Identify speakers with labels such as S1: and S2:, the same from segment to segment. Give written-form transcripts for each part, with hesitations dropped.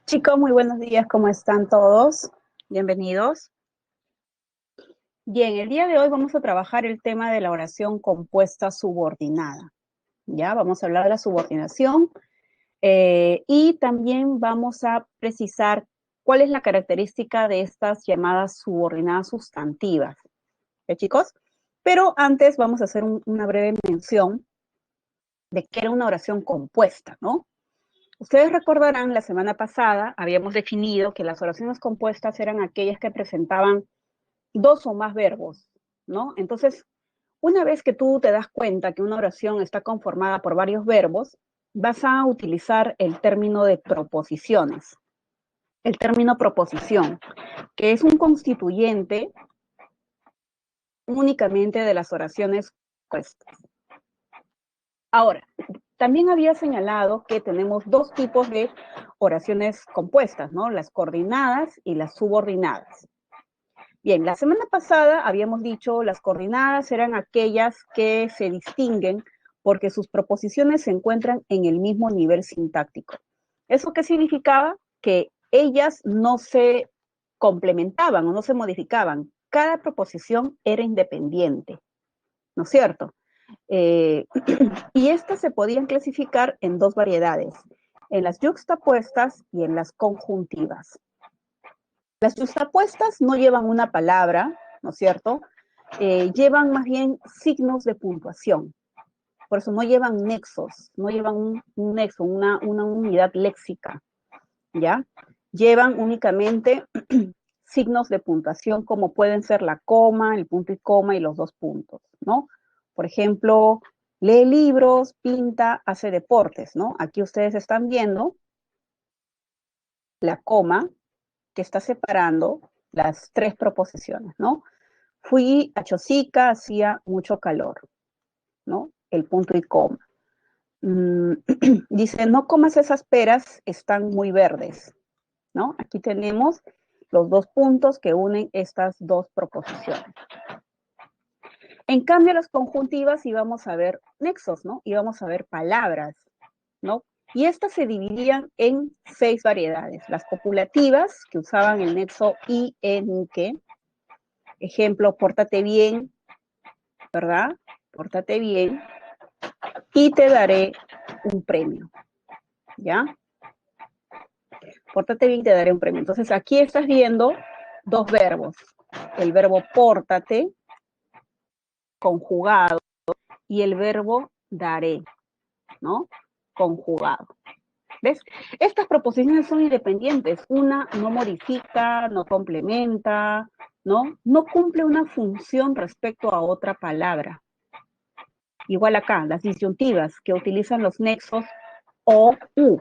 S1: Chicos, muy buenos días, ¿cómo están todos? Bienvenidos. Bien, el día de hoy vamos a trabajar el tema de la oración compuesta subordinada. Ya, vamos a hablar de la subordinación y también vamos a precisar cuál es la característica de estas llamadas subordinadas sustantivas. ¿Ok, chicos? Pero antes vamos a hacer una breve mención de qué era una oración compuesta, ¿no? Ustedes recordarán, la semana pasada habíamos definido que las oraciones compuestas eran aquellas que presentaban dos o más verbos, ¿no? Entonces, una vez que tú te das cuenta que una oración está conformada por varios verbos, vas a utilizar el término de proposiciones. El término proposición, que es un constituyente únicamente de las oraciones compuestas. Ahora, también había señalado que tenemos dos tipos de oraciones compuestas, ¿no? Las coordinadas y las subordinadas. Bien, la semana pasada habíamos dicho las coordinadas eran aquellas que se distinguen porque sus proposiciones se encuentran en el mismo nivel sintáctico. ¿Eso qué significaba? Que ellas no se complementaban o no se modificaban. Cada proposición era independiente, ¿no es cierto? Eh, y estas se podían clasificar en dos variedades, en las yuxtapuestas y en las conjuntivas. Las yuxtapuestas no llevan una palabra, ¿no es cierto? Llevan más bien signos de puntuación. Por eso no llevan nexos, no llevan un nexo, una unidad léxica, ¿ya? Llevan únicamente signos de puntuación como pueden ser la coma, el punto y coma y los dos puntos, ¿no? Por ejemplo, lee libros, pinta, hace deportes, ¿no? Aquí ustedes están viendo la coma que está separando las tres proposiciones, ¿no? Fui a Chosica, hacía mucho calor, ¿no? El punto y coma. Dice, no comas esas peras, están muy verdes, ¿no? Aquí tenemos los dos puntos que unen estas dos proposiciones. En cambio, las conjuntivas íbamos a ver nexos, ¿no? Íbamos a ver palabras, ¿no? Y estas se dividían en 6 variedades. Las copulativas, que usaban el nexo y, en, que. Ejemplo, pórtate bien, ¿verdad? Pórtate bien y te daré un premio, ¿ya? Pórtate bien y te daré un premio. Entonces, aquí estás viendo dos verbos. El verbo pórtate, conjugado, y el verbo daré, ¿no? Conjugado. ¿Ves? Estas proposiciones son independientes. Una no modifica, no complementa, ¿no? No cumple una función respecto a otra palabra. Igual acá, las disyuntivas que utilizan los nexos o u,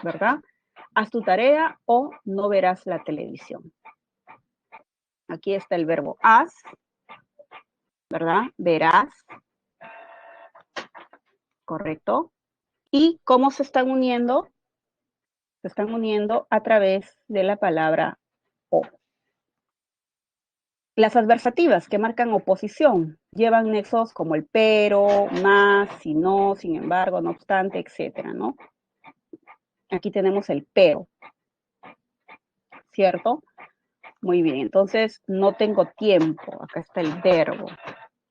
S1: ¿verdad? Haz tu tarea o no verás la televisión. Aquí está el verbo haz, ¿verdad? Verás, ¿correcto? ¿Y cómo se están uniendo? Se están uniendo a través de la palabra o. Las adversativas que marcan oposición llevan nexos como el pero, más, si no, sin embargo, no obstante, etcétera, ¿no? Aquí tenemos el pero, ¿cierto? Muy bien, entonces no tengo tiempo, acá está el verbo,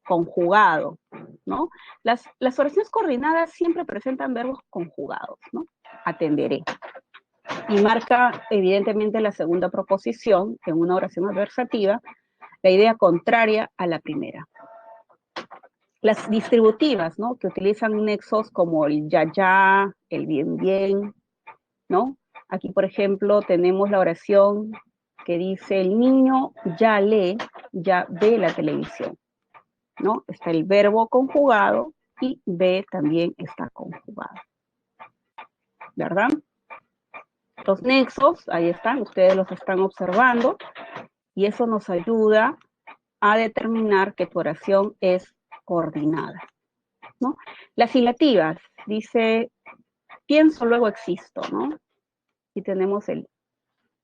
S1: conjugado, ¿no? Las oraciones coordinadas siempre presentan verbos conjugados, ¿no? Atenderé. Y marca evidentemente la segunda proposición en una oración adversativa, la idea contraria a la primera. Las distributivas, ¿no? Que utilizan nexos como el ya, el bien, ¿no? Aquí, por ejemplo, tenemos la oración que dice, el niño ya lee, ya ve la televisión, ¿no? Está el verbo conjugado y ve también está conjugado, ¿verdad? Los nexos, ahí están, ustedes los están observando, y eso nos ayuda a determinar que tu oración es coordinada, ¿no? Las ilativas, dice, pienso, luego existo, ¿no? Y tenemos el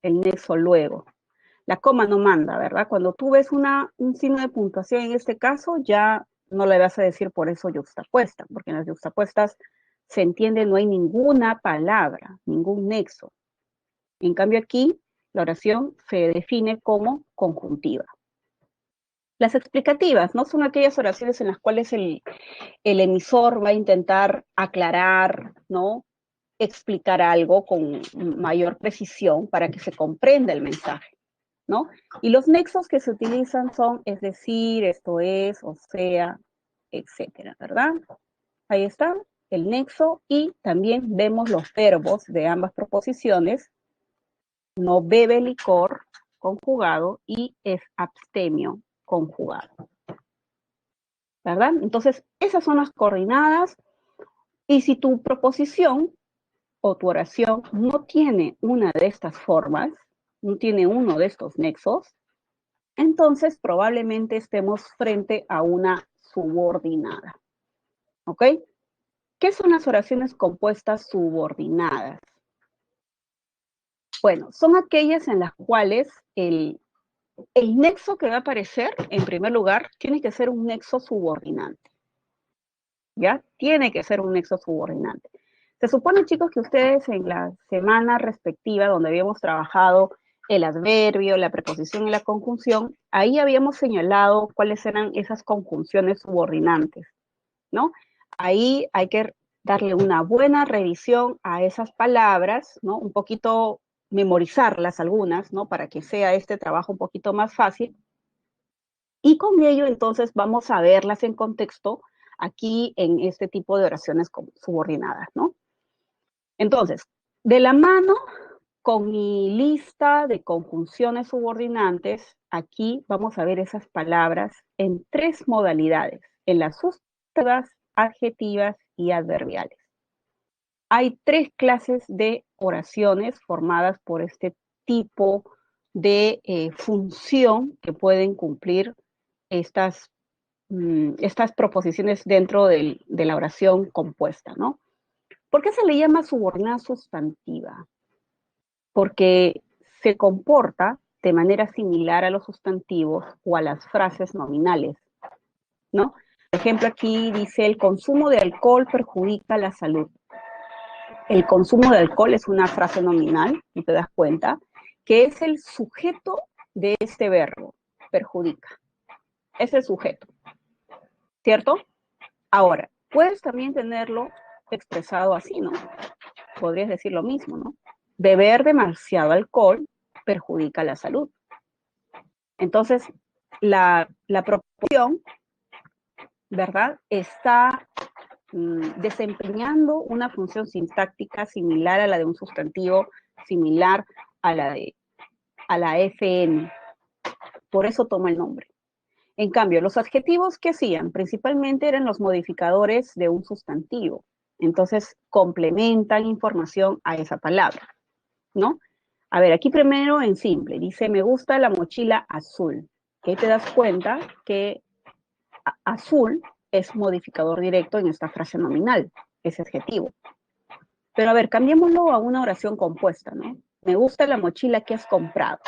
S1: nexo luego. La coma no manda, ¿verdad? Cuando tú ves un signo de puntuación en este caso, ya no le vas a decir por eso yuxtapuesta, porque en las yuxtapuestas se entiende no hay ninguna palabra, ningún nexo. En cambio aquí, la oración se define como conjuntiva. Las explicativas, ¿no? Son aquellas oraciones en las cuales el emisor va a intentar aclarar, ¿no? Explicar algo con mayor precisión para que se comprenda el mensaje, ¿no? Y los nexos que se utilizan son es decir, esto es, o sea, etcétera, ¿verdad? Ahí está el nexo y también vemos los verbos de ambas proposiciones. No bebe licor conjugado y es abstemio conjugado, ¿verdad? Entonces, esas son las coordenadas y si tu proposición o tu oración no tiene una de estas formas, no tiene uno de estos nexos, entonces probablemente estemos frente a una subordinada. ¿Ok? ¿Qué son las oraciones compuestas subordinadas? Bueno, son aquellas en las cuales el nexo que va a aparecer, en primer lugar, tiene que ser un nexo subordinante. ¿Ya? Tiene que ser un nexo subordinante. Se supone, chicos, que ustedes en la semana respectiva, donde habíamos trabajado el adverbio, la preposición y la conjunción, ahí habíamos señalado cuáles eran esas conjunciones subordinantes, ¿no? Ahí hay que darle una buena revisión a esas palabras, ¿no? Un poquito memorizarlas algunas, ¿no? Para que sea este trabajo un poquito más fácil. Y con ello, entonces, vamos a verlas en contexto aquí en este tipo de oraciones subordinadas, ¿no? Entonces, de la mano con mi lista de conjunciones subordinantes, aquí vamos a ver esas palabras en tres modalidades, en las sustantivas, adjetivas y adverbiales. Hay tres clases de oraciones formadas por este tipo de función que pueden cumplir estas proposiciones dentro de la oración compuesta, ¿no? ¿Por qué se le llama subordinada sustantiva? Porque se comporta de manera similar a los sustantivos o a las frases nominales, ¿no? Por ejemplo, aquí dice, el consumo de alcohol perjudica la salud. El consumo de alcohol es una frase nominal, y te das cuenta, que es el sujeto de este verbo, perjudica. Es el sujeto, ¿cierto? Ahora, puedes también tenerlo expresado así, ¿no? Podrías decir lo mismo, ¿no? Beber demasiado alcohol perjudica la salud. Entonces, la proposición, ¿verdad? Está desempeñando una función sintáctica similar a la de un sustantivo, similar a la FN. Por eso toma el nombre. En cambio, los adjetivos que hacían principalmente eran los modificadores de un sustantivo. Entonces, complementan información a esa palabra, ¿no? A ver, aquí primero en simple, dice, me gusta la mochila azul. Ahí te das cuenta que azul es modificador directo en esta frase nominal, ese adjetivo. Pero a ver, cambiémoslo a una oración compuesta, ¿no? Me gusta la mochila que has comprado.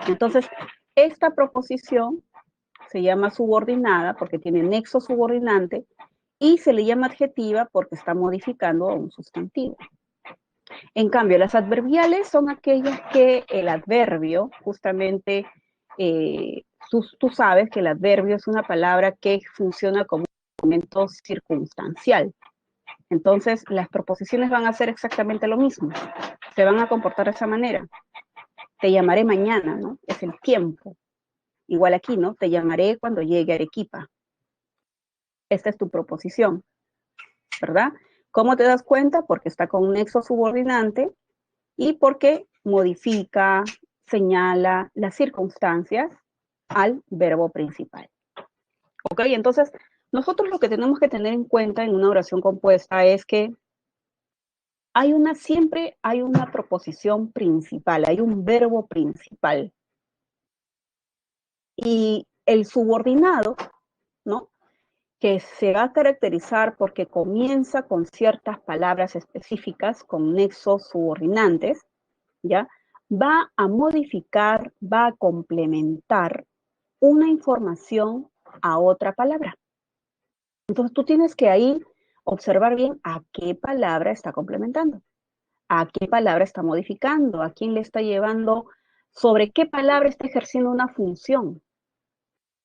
S1: Entonces, esta proposición se llama subordinada porque tiene nexo subordinante y se le llama adjetiva porque está modificando a un sustantivo. En cambio, las adverbiales son aquellas que el adverbio, justamente, tú sabes que el adverbio es una palabra que funciona como un momento circunstancial. Entonces, las proposiciones van a hacer exactamente lo mismo. Se van a comportar de esa manera. Te llamaré mañana, ¿no? Es el tiempo. Igual aquí, ¿no? Te llamaré cuando llegue a Arequipa. Esta es tu proposición, ¿verdad? ¿Cómo te das cuenta? Porque está con un nexo subordinante y porque modifica, señala las circunstancias al verbo principal. ¿Ok? Entonces, nosotros lo que tenemos que tener en cuenta en una oración compuesta es que siempre hay una proposición principal, hay un verbo principal. Y el subordinado, ¿no? Que se va a caracterizar porque comienza con ciertas palabras específicas, con nexos subordinantes, ¿ya? Va a modificar, va a complementar una información a otra palabra. Entonces tú tienes que ahí observar bien a qué palabra está complementando. a qué palabra está modificando, a quién le está llevando, sobre qué palabra está ejerciendo una función.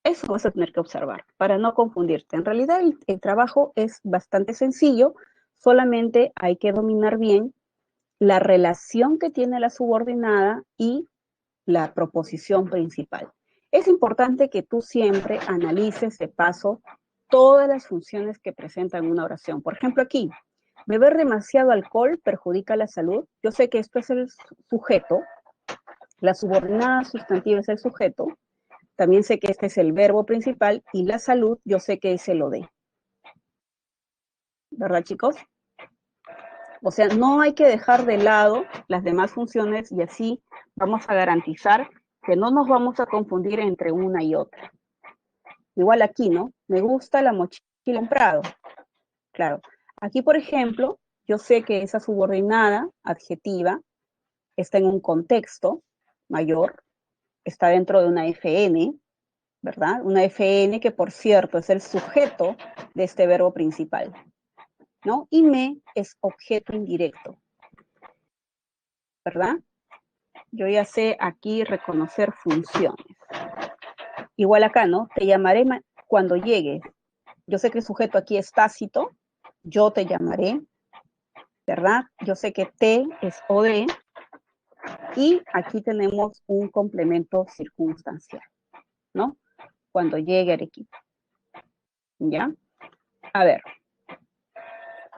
S1: Eso vas a tener que observar para no confundirte. En realidad el trabajo es bastante sencillo, solamente hay que dominar bien la relación que tiene la subordinada y la proposición principal. Es importante que tú siempre analices de paso todas las funciones que presentan una oración. Por ejemplo, aquí, beber demasiado alcohol perjudica la salud. Yo sé que esto es el sujeto, la subordinada sustantiva es el sujeto, también sé que este es el verbo principal y la salud yo sé que es el OD. ¿Verdad, chicos? O sea, no hay que dejar de lado las demás funciones y así vamos a garantizar que no nos vamos a confundir entre una y otra. Igual aquí, ¿no? Me gusta la mochila comprado. Claro. Aquí, por ejemplo, yo sé que esa subordinada adjetiva está en un contexto mayor, está dentro de una FN, ¿verdad? Una FN que, por cierto, es el sujeto de este verbo principal, ¿no? Y me es objeto indirecto, ¿verdad? Yo ya sé aquí reconocer funciones. Igual acá, ¿no? Te llamaré cuando llegue. Yo sé que el sujeto aquí es tácito, yo te llamaré, ¿verdad? Yo sé que te es OD y aquí tenemos un complemento circunstancial, ¿no? Cuando llegue Arequipa, ¿ya? A ver,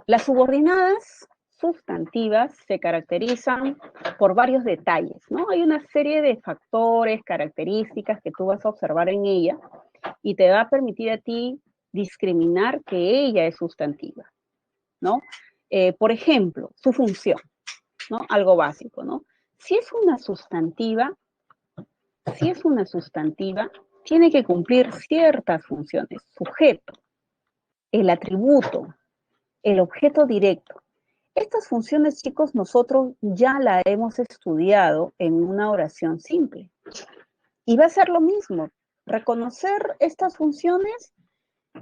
S1: las subordinadas sustantivas se caracterizan por varios detalles, ¿no? Hay una serie de factores, características que tú vas a observar en ella y te va a permitir a ti discriminar que ella es sustantiva, ¿no? Por ejemplo, su función, ¿no? Algo básico, ¿no? Si es una sustantiva, tiene que cumplir ciertas funciones, sujeto, el atributo, el objeto directo. Estas funciones, chicos, nosotros ya la hemos estudiado en una oración simple. Y va a ser lo mismo. Reconocer estas funciones,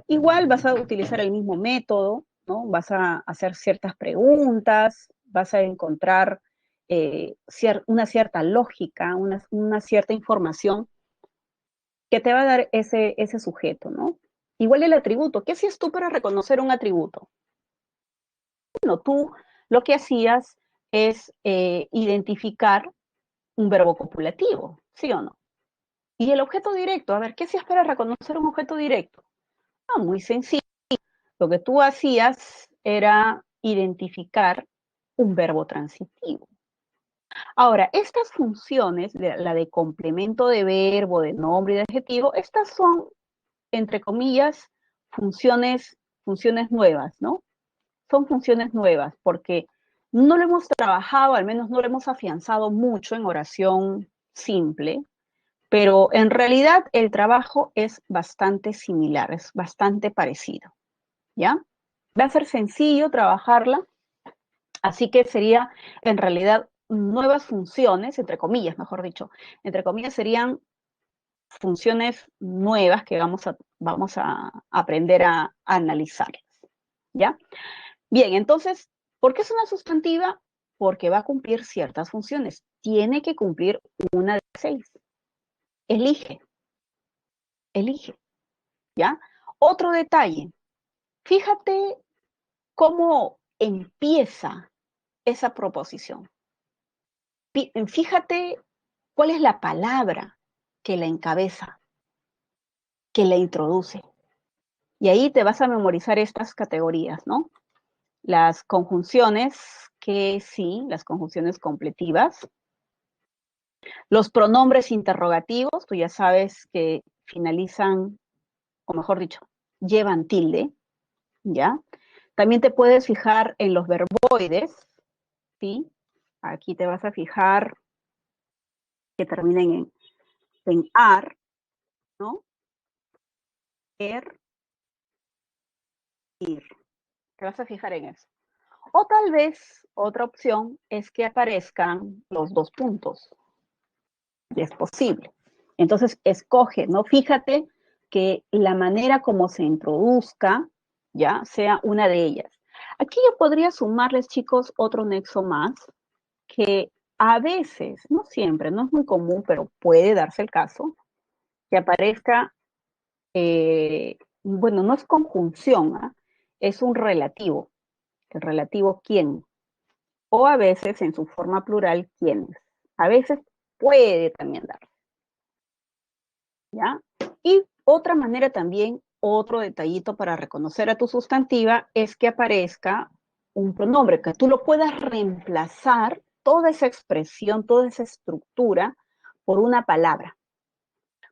S1: igual vas a utilizar el mismo método, ¿no? Vas a hacer ciertas preguntas, vas a encontrar una cierta lógica, una cierta información que te va a dar ese sujeto, ¿no? Igual el atributo. ¿Qué hacías tú para reconocer un atributo? Bueno, tú lo que hacías es identificar un verbo copulativo, ¿sí o no? Y el objeto directo, a ver, ¿qué hacías para reconocer un objeto directo? Ah, muy sencillo. Lo que tú hacías era identificar un verbo transitivo. Ahora, estas funciones, la de complemento de verbo, de nombre y de adjetivo, estas son, entre comillas, funciones nuevas, ¿no? Son funciones nuevas porque no lo hemos trabajado, al menos no lo hemos afianzado mucho en oración simple, pero en realidad el trabajo es bastante similar, es bastante parecido, ¿ya? Va a ser sencillo trabajarla, así que sería en realidad nuevas funciones, entre comillas, mejor dicho, entre comillas serían funciones nuevas que vamos a aprender a analizarlas, ¿ya? Bien, entonces, ¿por qué es una sustantiva? Porque va a cumplir ciertas funciones. Tiene que cumplir una de 6. Elige, elige, ¿ya? Otro detalle, fíjate cómo empieza esa proposición. Fíjate cuál es la palabra que la encabeza, que la introduce. Y ahí te vas a memorizar estas categorías, ¿no? Las conjunciones que sí, las conjunciones completivas. Los pronombres interrogativos, tú ya sabes que finalizan, o mejor dicho, llevan tilde, ¿ya? También te puedes fijar en los verboides, ¿sí? Aquí te vas a fijar que terminen en ar, ¿no? Er, ir. Te vas a fijar en eso. O tal vez otra opción es que aparezcan los dos puntos. Y es posible. Entonces, escoge, ¿no? Fíjate que la manera como se introduzca, ya, sea una de ellas. Aquí yo podría sumarles, chicos, otro nexo más, que a veces, no siempre, no es muy común, pero puede darse el caso, que aparezca, bueno, no es conjunción, ¿ah? Es un relativo. El relativo quién. O a veces en su forma plural quiénes. A veces puede también dar. ¿Ya? Y otra manera también, otro detallito para reconocer a tu sustantiva es que aparezca un pronombre, que tú lo puedas reemplazar toda esa expresión, toda esa estructura por una palabra.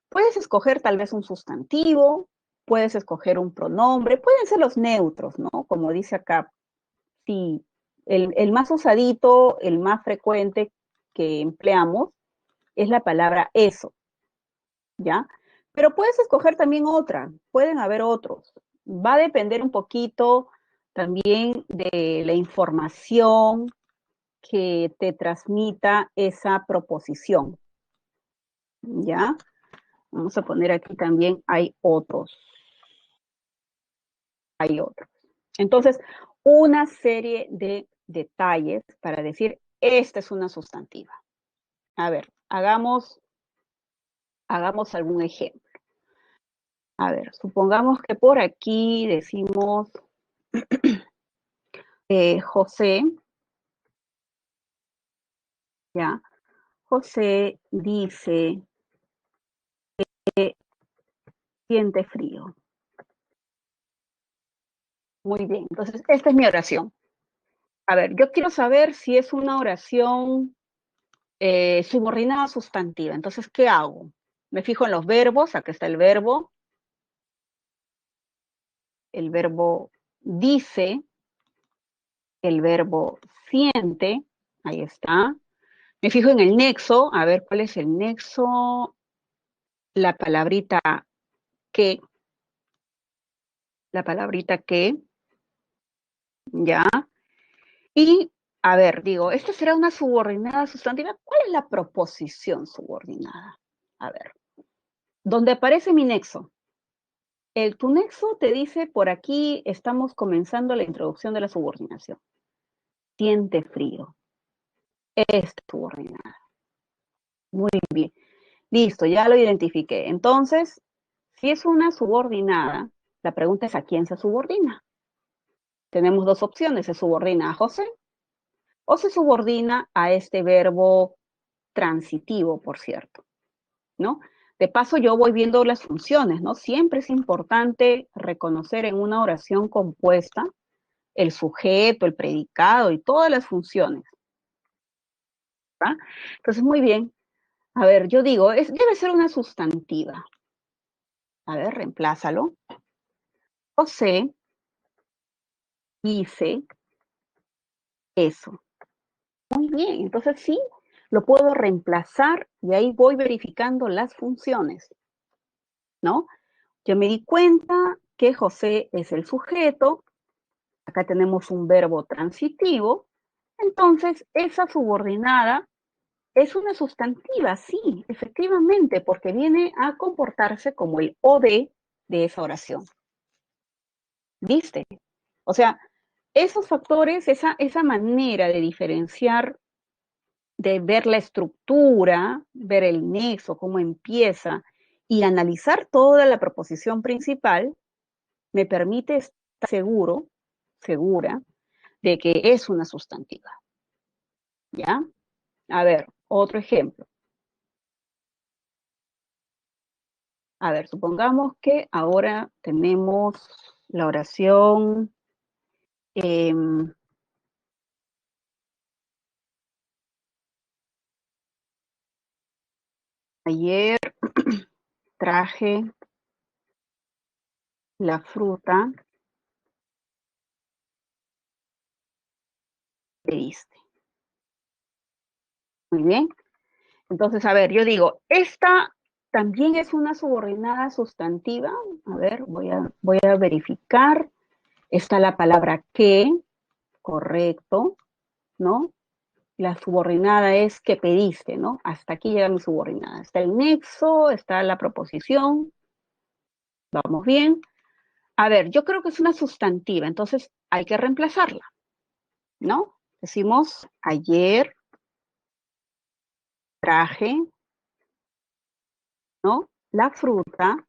S1: Puedes escoger tal vez un sustantivo, puedes escoger un pronombre, pueden ser los neutros, ¿no? Como dice acá, sí, el más usadito, el más frecuente que empleamos es la palabra eso, ¿ya? Pero puedes escoger también otra, pueden haber otros. Va a depender un poquito también de la información que te transmita esa proposición, ¿ya? Vamos a poner aquí también hay otros. Hay otros. Entonces, una serie de detalles para decir, esta es una sustantiva. A ver, hagamos algún ejemplo. A ver, supongamos que por aquí decimos José, ¿ya? José dice que siente frío. Muy bien, entonces esta es mi oración. A ver, yo quiero saber si es una oración subordinada sustantiva. Entonces, ¿qué hago? Me fijo en los verbos, acá está el verbo dice, el verbo siente, ahí está. Me fijo en el nexo, a ver cuál es el nexo, la palabrita que, ya. Y, a ver, digo, ¿esta será una subordinada sustantiva? ¿Cuál es la proposición subordinada? A ver, ¿dónde aparece mi nexo? Tu nexo te dice, por aquí estamos comenzando la introducción de la subordinación. Siente frío. Es subordinada. Muy bien. Listo, ya lo identifiqué. Entonces, si es una subordinada, la pregunta es ¿a quién se subordina? Tenemos dos opciones, se subordina a José o se subordina a este verbo transitivo, por cierto, ¿no? De paso, yo voy viendo las funciones, ¿no? Siempre es importante reconocer en una oración compuesta el sujeto, el predicado y todas las funciones, ¿verdad? Entonces, muy bien. A ver, yo digo, debe ser una sustantiva. A ver, reemplázalo. José dice eso. Muy bien, entonces sí, lo puedo reemplazar y ahí voy verificando las funciones, ¿no? Yo me di cuenta que José es el sujeto, acá tenemos un verbo transitivo, entonces esa subordinada es una sustantiva, sí, efectivamente, porque viene a comportarse como el OD de esa oración. ¿Viste? O sea, esos factores, esa manera de diferenciar, de ver la estructura, ver el nexo, cómo empieza, y analizar toda la proposición principal, me permite estar segura, de que es una sustantiva. ¿Ya? A ver, otro ejemplo. A ver, supongamos que ahora tenemos la oración ayer traje la fruta que diste. Muy bien. Entonces, a ver, yo digo, esta también es una subordinada sustantiva. A ver, voy a verificar. Está la palabra que, correcto, ¿no? La subordinada es que pediste, ¿no? Hasta aquí llega mi subordinada. Está el nexo, está la proposición. Vamos bien. A ver, yo creo que es una sustantiva, entonces hay que reemplazarla, ¿no? Decimos ayer traje, ¿no? La fruta,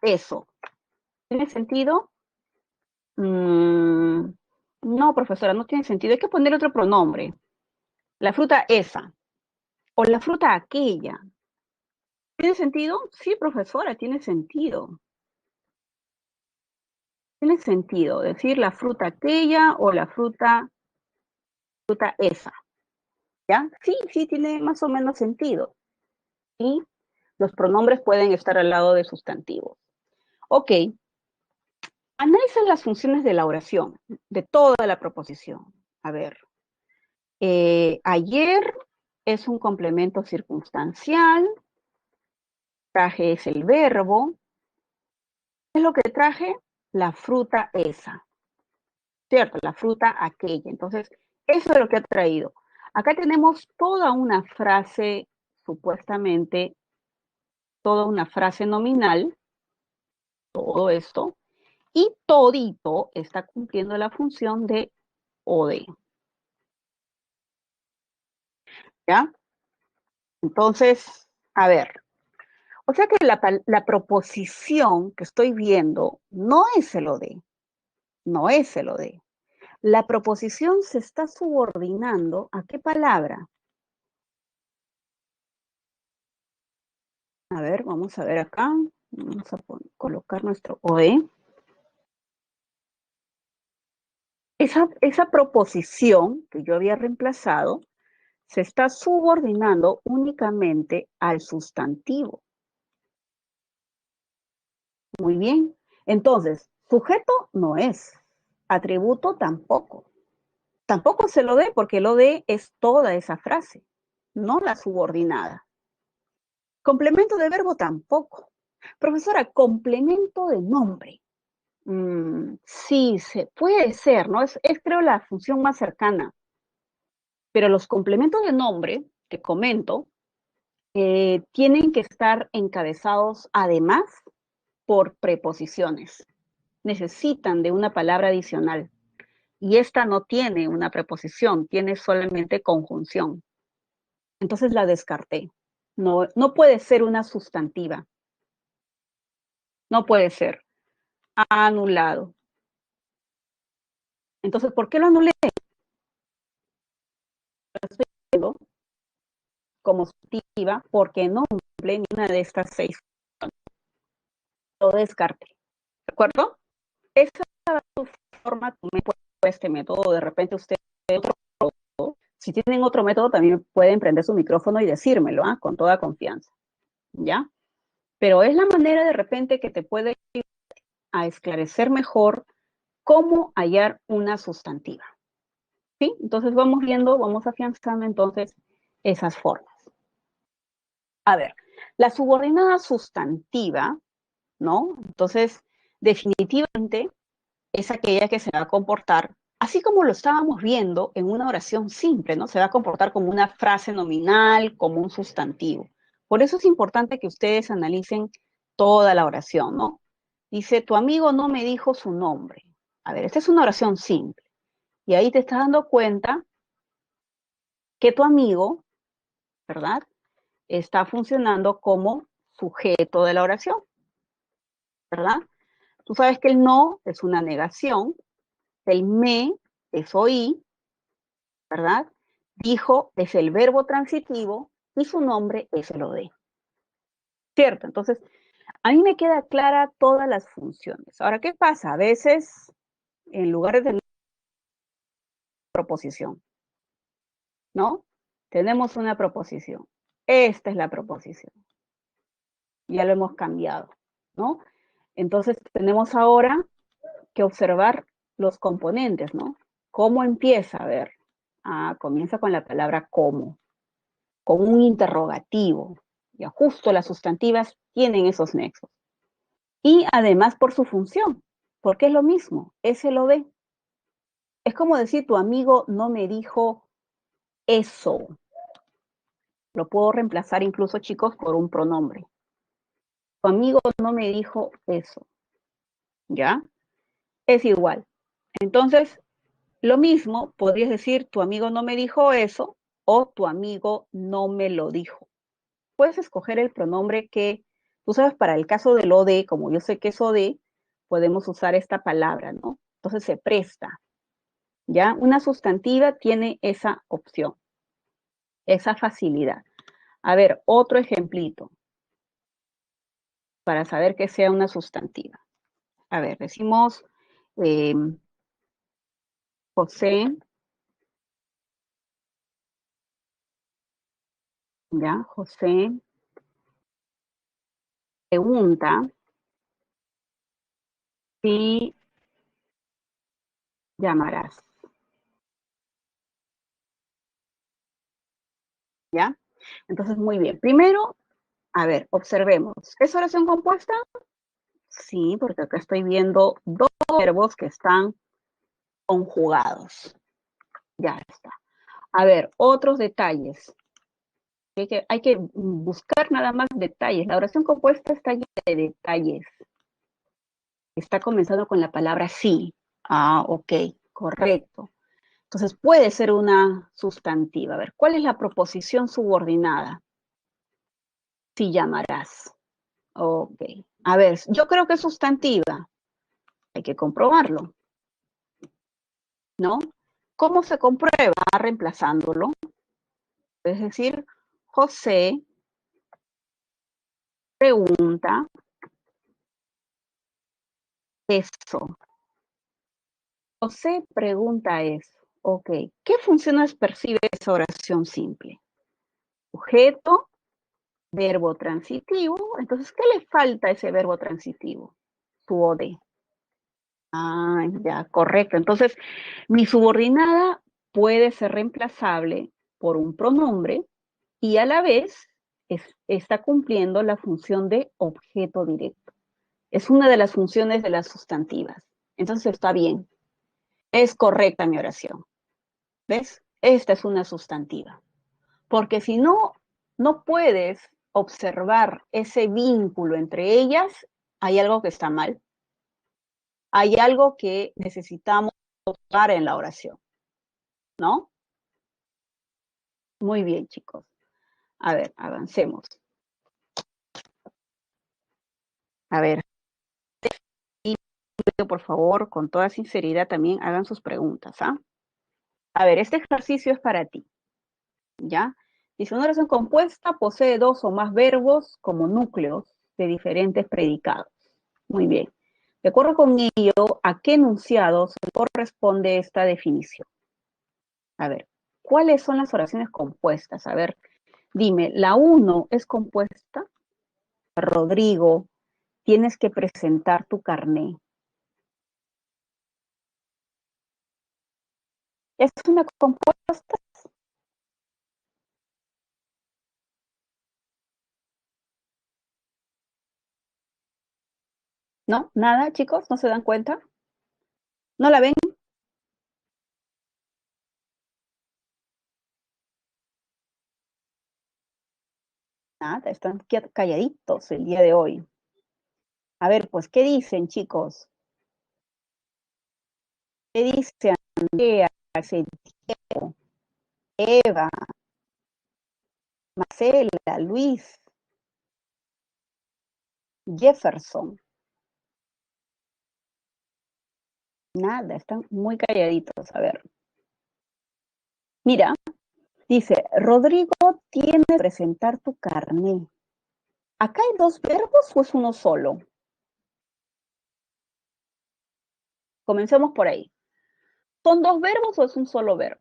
S1: eso. ¿Tiene sentido? No, profesora, no tiene sentido. Hay que poner otro pronombre. La fruta esa. O la fruta aquella. ¿Tiene sentido? Sí, profesora, tiene sentido. Tiene sentido decir la fruta aquella o la fruta esa. ¿Ya? Sí, sí, tiene más o menos sentido. Y los pronombres pueden estar al lado de sustantivos. Ok. Analiza las funciones de la oración, de toda la proposición. A ver. Ayer es un complemento circunstancial. Traje es el verbo. ¿Qué es lo que traje? La fruta esa. ¿Cierto? La fruta aquella. Entonces, eso es lo que ha traído. Acá tenemos toda una frase, supuestamente, toda una frase nominal, todo esto, y todito está cumpliendo la función de o de. ¿Ya? Entonces, a ver. O sea que la proposición que estoy viendo no es el o de, no es el o de. La proposición se está subordinando ¿a qué palabra? A ver, vamos a ver acá. Vamos a colocar nuestro OE. Esa proposición que yo había reemplazado se está subordinando únicamente al sustantivo. Muy bien. Entonces, sujeto no es. Atributo tampoco. Tampoco se lo dé porque lo de es toda esa frase, no la subordinada. Complemento de verbo tampoco. Profesora, complemento de nombre. Sí, puede ser, ¿no? Es creo la función más cercana. Pero los complementos de nombre que comento tienen que estar encabezados además por preposiciones. Necesitan de una palabra adicional. Y esta no tiene una preposición, tiene solamente conjunción. Entonces la descarté. No, no puede ser una sustantiva. No puede ser. Anulado. Entonces, ¿por qué lo anulé? Como sustantiva porque no cumple ninguna de estas 6. Lo descarté. ¿De acuerdo? Esa es tu forma, tu método, este método. De repente usted otro método. Si tienen otro método, también pueden prender su micrófono y decírmelo, con toda confianza. ¿Ya? Pero es la manera de repente que te puede ayudar a esclarecer mejor cómo hallar una sustantiva. ¿Sí? Entonces vamos viendo, vamos afianzando entonces esas formas. A ver, la subordinada sustantiva, ¿no? Entonces, definitivamente es aquella que se va a comportar, así como lo estábamos viendo en una oración simple, ¿no? Se va a comportar como una frase nominal, como un sustantivo. Por eso es importante que ustedes analicen toda la oración, ¿no? Dice, tu amigo no me dijo su nombre. A ver, esta es una oración simple. Y ahí te estás dando cuenta que tu amigo, ¿verdad? Está funcionando como sujeto de la oración, ¿verdad? Tú sabes que el no es una negación, el me es oí, ¿verdad? Dijo es el verbo transitivo y su nombre es el OD. ¿Cierto? Entonces, a mí me queda clara todas las funciones. Ahora, ¿qué pasa? A veces, en lugar de proposición, ¿no? Tenemos una proposición. Esta es la proposición. Ya lo hemos cambiado, ¿no? Entonces, tenemos ahora que observar los componentes, ¿no? ¿Cómo empieza? A ver, comienza con la palabra cómo, con un interrogativo. Ya justo las sustantivas tienen esos nexos. Y además por su función, porque es lo mismo, es el o de. Es como decir, tu amigo no me dijo eso. Lo puedo reemplazar incluso, chicos, por un pronombre. Tu amigo no me dijo eso. ¿Ya? Es igual. Entonces, lo mismo, podrías decir, tu amigo no me dijo eso, o tu amigo no me lo dijo. Puedes escoger el pronombre que, tú sabes, para el caso del OD, como yo sé que es OD, podemos usar esta palabra, ¿no? Entonces se presta, ¿ya? Una sustantiva tiene esa opción, esa facilidad. A ver, otro ejemplito para saber que sea una sustantiva. A ver, decimos eh, José, ¿ya? José pregunta si llamarás, ¿ya? Entonces, muy bien. Primero, a ver, observemos. ¿Es oración compuesta? Sí, porque acá estoy viendo dos verbos que están conjugados. Ya está. A ver, otros detalles. Hay que buscar nada más detalles. La oración compuesta está llena de detalles. Está comenzando con la palabra sí. Ah, ok, correcto. Entonces puede ser una sustantiva. A ver, ¿cuál es la proposición subordinada? Si llamarás. Ok. A ver, yo creo que es sustantiva. Hay que comprobarlo, ¿no? ¿Cómo se comprueba? Reemplazándolo. Es decir, José pregunta eso. José pregunta eso. Ok. ¿Qué funciones percibe esa oración simple? Sujeto, verbo transitivo. Entonces, ¿qué le falta a ese verbo transitivo? Su OD. Ah, ya, correcto. Entonces, mi subordinada puede ser reemplazable por un pronombre y a la vez está cumpliendo la función de objeto directo. Es una de las funciones de las sustantivas. Entonces está bien. Es correcta mi oración. ¿Ves? Esta es una sustantiva. Porque si no, no puedes observar ese vínculo entre ellas, hay algo que está mal. Hay algo que necesitamos observar en la oración, ¿no? Muy bien, chicos. A ver, avancemos. A ver, por favor, con toda sinceridad también hagan sus preguntas, ¿ah? A ver, este ejercicio es para ti, ¿ya? Dice, una oración compuesta posee dos o más verbos como núcleos de diferentes predicados. Muy bien. De acuerdo con ello, ¿a qué enunciado se corresponde esta definición? A ver, ¿cuáles son las oraciones compuestas? A ver, dime, ¿la uno es compuesta? Rodrigo, tienes que presentar tu carné. ¿Es una compuesta? ¿No? ¿Nada, chicos? ¿No se dan cuenta? ¿No la ven? Nada, están calladitos el día de hoy. A ver, pues, ¿qué dicen, chicos? ¿Qué dice Andrea, Santiago, Eva, Marcela, Luis, Jefferson? Nada, están muy calladitos. A ver. Mira, dice, Rodrigo tiene que presentar tu carné. ¿Acá hay dos verbos o es uno solo? Comencemos por ahí. ¿Son dos verbos o es un solo verbo?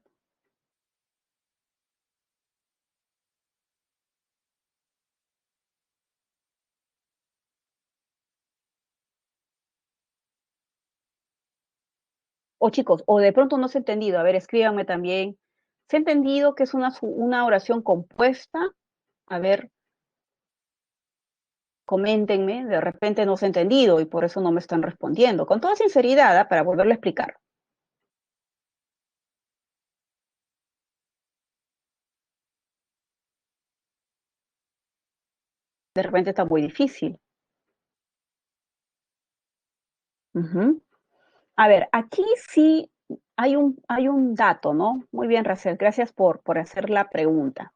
S1: O chicos, o de pronto no se ha entendido. A ver, escríbanme también. ¿Se ha entendido que es una oración compuesta? A ver, coméntenme. De repente no se ha entendido y por eso no me están respondiendo. Con toda sinceridad, ¿ah? Para volverlo a explicar. De repente está muy difícil. Uh -huh. A ver, aquí sí hay un dato, ¿no? Muy bien, Racel, gracias por hacer la pregunta.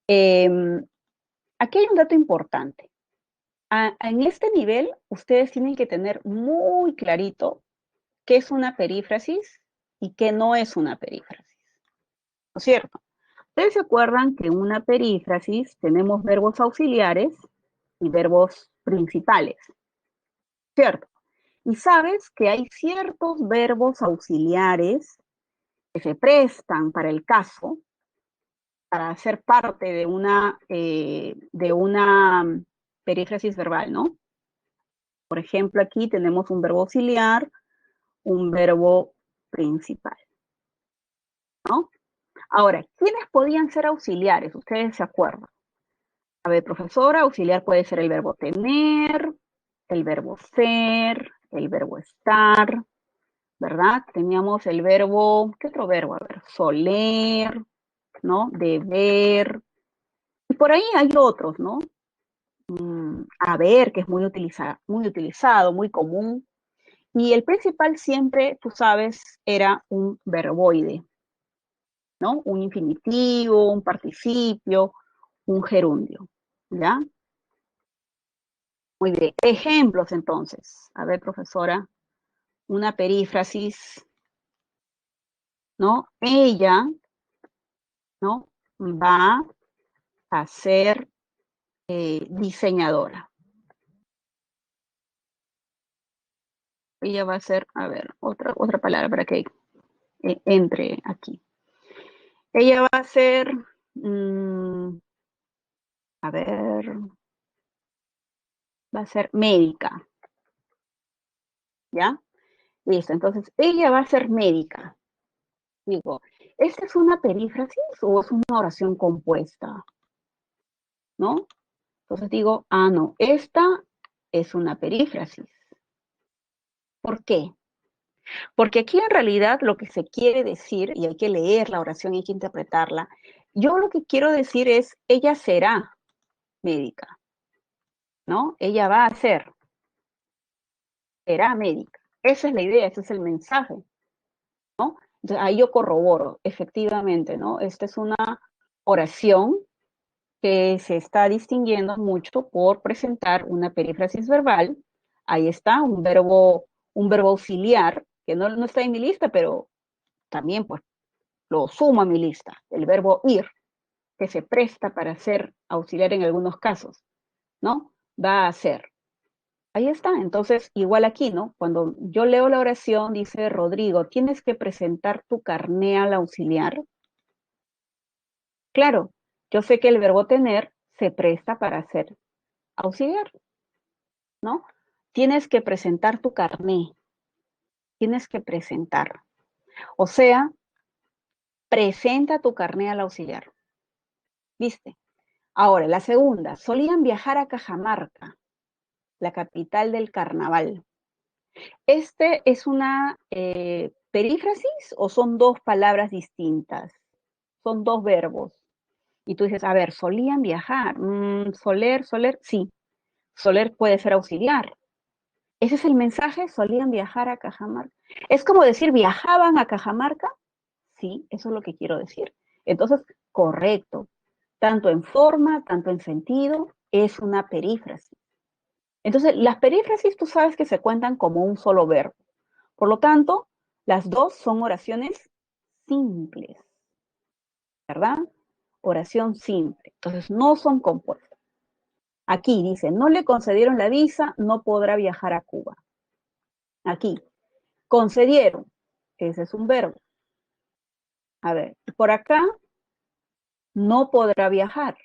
S1: Aquí hay un dato importante. En este nivel, ustedes tienen que tener muy clarito qué es una perífrasis y qué no es una perífrasis, ¿no es cierto? Ustedes se acuerdan que en una perífrasis tenemos verbos auxiliares y verbos principales, ¿cierto? Y sabes que hay ciertos verbos auxiliares que se prestan para el caso, para ser parte de una perífrasis verbal, ¿no? Por ejemplo, aquí tenemos un verbo auxiliar, un verbo principal, ¿no? Ahora, ¿quiénes podían ser auxiliares? Ustedes se acuerdan. A ver, profesora, auxiliar puede ser el verbo tener, el verbo ser, el verbo estar, ¿verdad? Teníamos el verbo, ¿qué otro verbo? A ver, soler, ¿no? Deber. Y por ahí hay otros, ¿no? Haber, que es muy utilizado, muy común. Y el principal siempre, tú sabes, era un verboide, ¿no? Un infinitivo, un participio, un gerundio, ¿ya? Muy bien. Ejemplos, entonces. A ver, profesora, una perífrasis, ¿no? Ella, ¿no? Va a ser diseñadora. Ella va a ser, a ver, otra palabra para que entre aquí. Ella va a ser, a ver, va a ser médica, ¿ya? Listo, entonces ella va a ser médica. Digo, ¿esta es una perífrasis o es una oración compuesta? ¿No? Entonces digo, no, esta es una perífrasis. ¿Por qué? Porque aquí en realidad lo que se quiere decir, y hay que leer la oración y hay que interpretarla, yo lo que quiero decir es, ella será médica, ¿no? Ella va a ser, será médica. Esa es la idea, ese es el mensaje, ¿no? Entonces, ahí yo corroboro, efectivamente, ¿no? Esta es una oración que se está distinguiendo mucho por presentar una perífrasis verbal. Ahí está, un verbo auxiliar, que no está en mi lista, pero también pues lo sumo a mi lista, el verbo ir, que se presta para ser auxiliar en algunos casos, ¿no? Va a ser. Ahí está, entonces igual aquí, ¿no? Cuando yo leo la oración, dice Rodrigo, tienes que presentar tu carné al auxiliar. Claro, yo sé que el verbo tener se presta para ser auxiliar, ¿no? Tienes que presentar tu carné, tienes que presentar. O sea, presenta tu carné al auxiliar. ¿Viste? Ahora, la segunda, solían viajar a Cajamarca, la capital del carnaval. ¿Este es una perífrasis o son dos palabras distintas? Son dos verbos. Y tú dices, a ver, solían viajar. Soler, sí. Soler puede ser auxiliar. ¿Ese es el mensaje? ¿Solían viajar a Cajamarca? ¿Es como decir viajaban a Cajamarca? Sí, eso es lo que quiero decir. Entonces, correcto. Tanto en forma, tanto en sentido, es una perífrasis. Entonces, las perífrasis tú sabes que se cuentan como un solo verbo. Por lo tanto, las dos son oraciones simples, ¿verdad? Oración simple. Entonces, no son compuestas. Aquí dice, no le concedieron la visa, no podrá viajar a Cuba. Aquí, concedieron, ese es un verbo. A ver, por acá, no podrá viajar.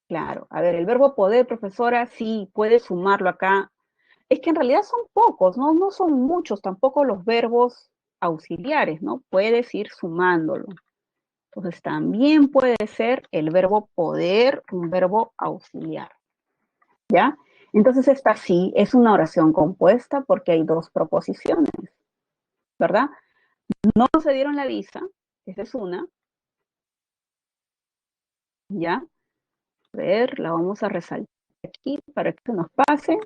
S1: Claro, a ver, el verbo poder, profesora, sí, puede sumarlo acá. Es que en realidad son pocos, ¿no? No son muchos tampoco los verbos auxiliares, ¿no? Puedes ir sumándolo. Entonces también puede ser el verbo poder, un verbo auxiliar, ¿ya? Entonces esta sí es una oración compuesta porque hay dos proposiciones, ¿verdad? No se dieron la visa, esa es una, ¿ya? A ver, la vamos a resaltar aquí para que se nos pase.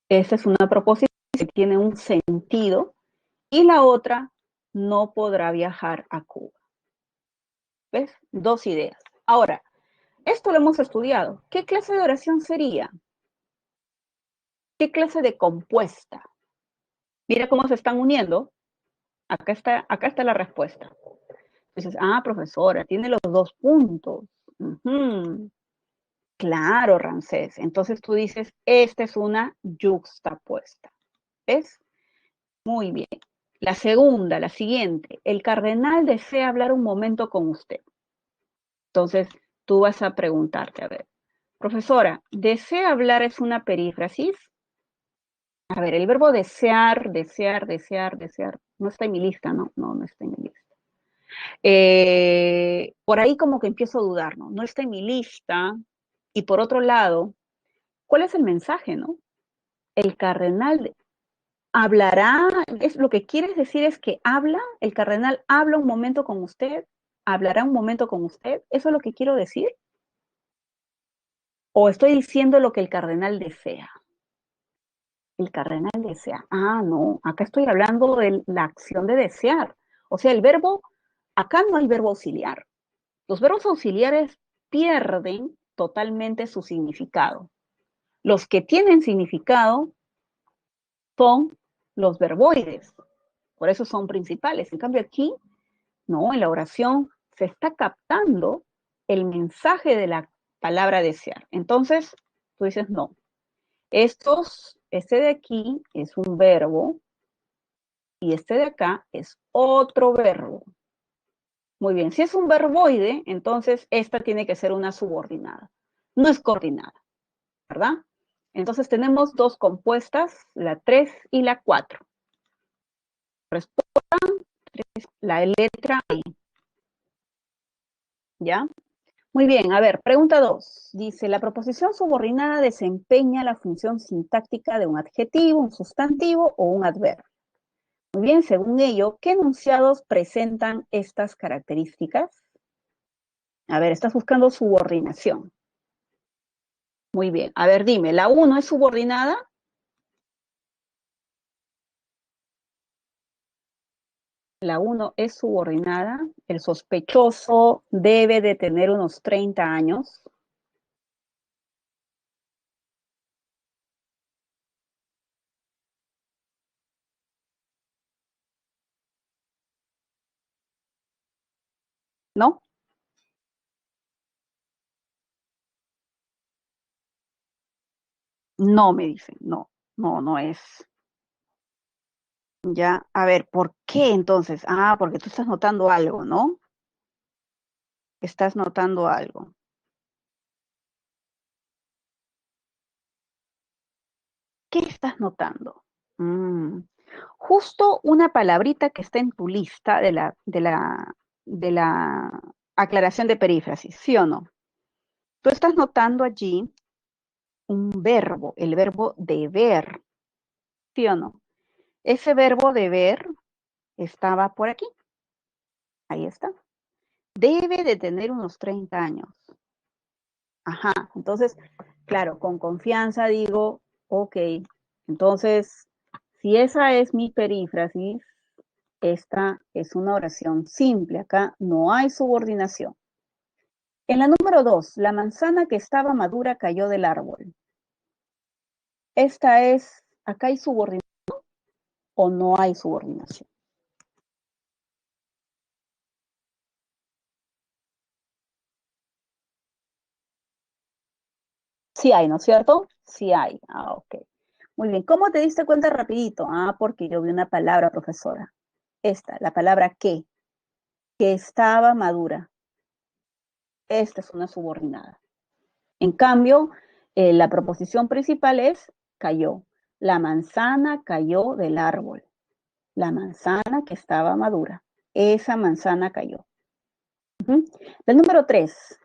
S1: Esta es una proposición que tiene un sentido y la otra no podrá viajar a Cuba. ¿Ves? Dos ideas. Ahora, esto lo hemos estudiado. ¿Qué clase de oración sería? ¿Qué clase de compuesta? Mira cómo se están uniendo. Acá está la respuesta. Dices, profesora, tiene los dos puntos. Ujú. Claro, Ramsés. Entonces tú dices, esta es una yuxtapuesta. ¿Ves? Muy bien. La segunda, la siguiente. El cardenal desea hablar un momento con usted. Entonces tú vas a preguntarte, a ver, profesora, ¿desea hablar es una perífrasis? A ver, el verbo desear, desear, no está en mi lista, no está en mi lista. Por ahí como que empiezo a dudar, ¿no? No está en mi lista. Y por otro lado, ¿cuál es el mensaje, no? El cardenal hablará, es lo que quieres decir es que habla, el cardenal habla un momento con usted, hablará un momento con usted, ¿eso es lo que quiero decir? ¿O estoy diciendo lo que el cardenal desea? El cardenal desea. No, acá estoy hablando de la acción de desear. O sea, el verbo, acá no hay verbo auxiliar. Los verbos auxiliares pierden totalmente su significado. Los que tienen significado son los verboides, por eso son principales. En cambio aquí, no, en la oración se está captando el mensaje de la palabra desear. Entonces, tú dices, no, este de aquí es un verbo y este de acá es otro verbo. Muy bien, si es un verboide, entonces esta tiene que ser una subordinada. No es coordinada, ¿verdad? Entonces tenemos dos compuestas, la 3 y la 4. Respondan la letra I, ¿ya? Muy bien, a ver, pregunta 2. Dice, la proposición subordinada desempeña la función sintáctica de un adjetivo, un sustantivo o un adverbio. Muy bien, según ello, ¿qué enunciados presentan estas características? A ver, estás buscando subordinación. Muy bien, a ver, dime, ¿la 1 es subordinada? La 1 es subordinada. El sospechoso debe de tener unos 30 años. ¿No? No, me dicen, no es. Ya, a ver, ¿por qué entonces? Porque tú estás notando algo, ¿no? Estás notando algo. ¿Qué estás notando? Mm, Justo una palabrita que está en tu lista de la aclaración de perífrasis, ¿sí o no? Tú estás notando allí un verbo, el verbo deber, ¿sí o no? Ese verbo deber estaba por aquí, ahí está. Debe de tener unos 30 años. Ajá, entonces, claro, con confianza digo, ok, entonces, si esa es mi perífrasis, esta es una oración simple, acá no hay subordinación. En la número 2, la manzana que estaba madura cayó del árbol. Esta es, acá hay subordinación o no hay subordinación. Sí hay, ¿no es cierto? Sí hay. Ok. Muy bien. ¿Cómo te diste cuenta rapidito? Porque yo vi una palabra, profesora. Esta, la palabra que estaba madura. Esta es una subordinada. En cambio, la proposición principal es cayó. La manzana cayó del árbol. La manzana que estaba madura. Esa manzana cayó. Ujú. Del número 3.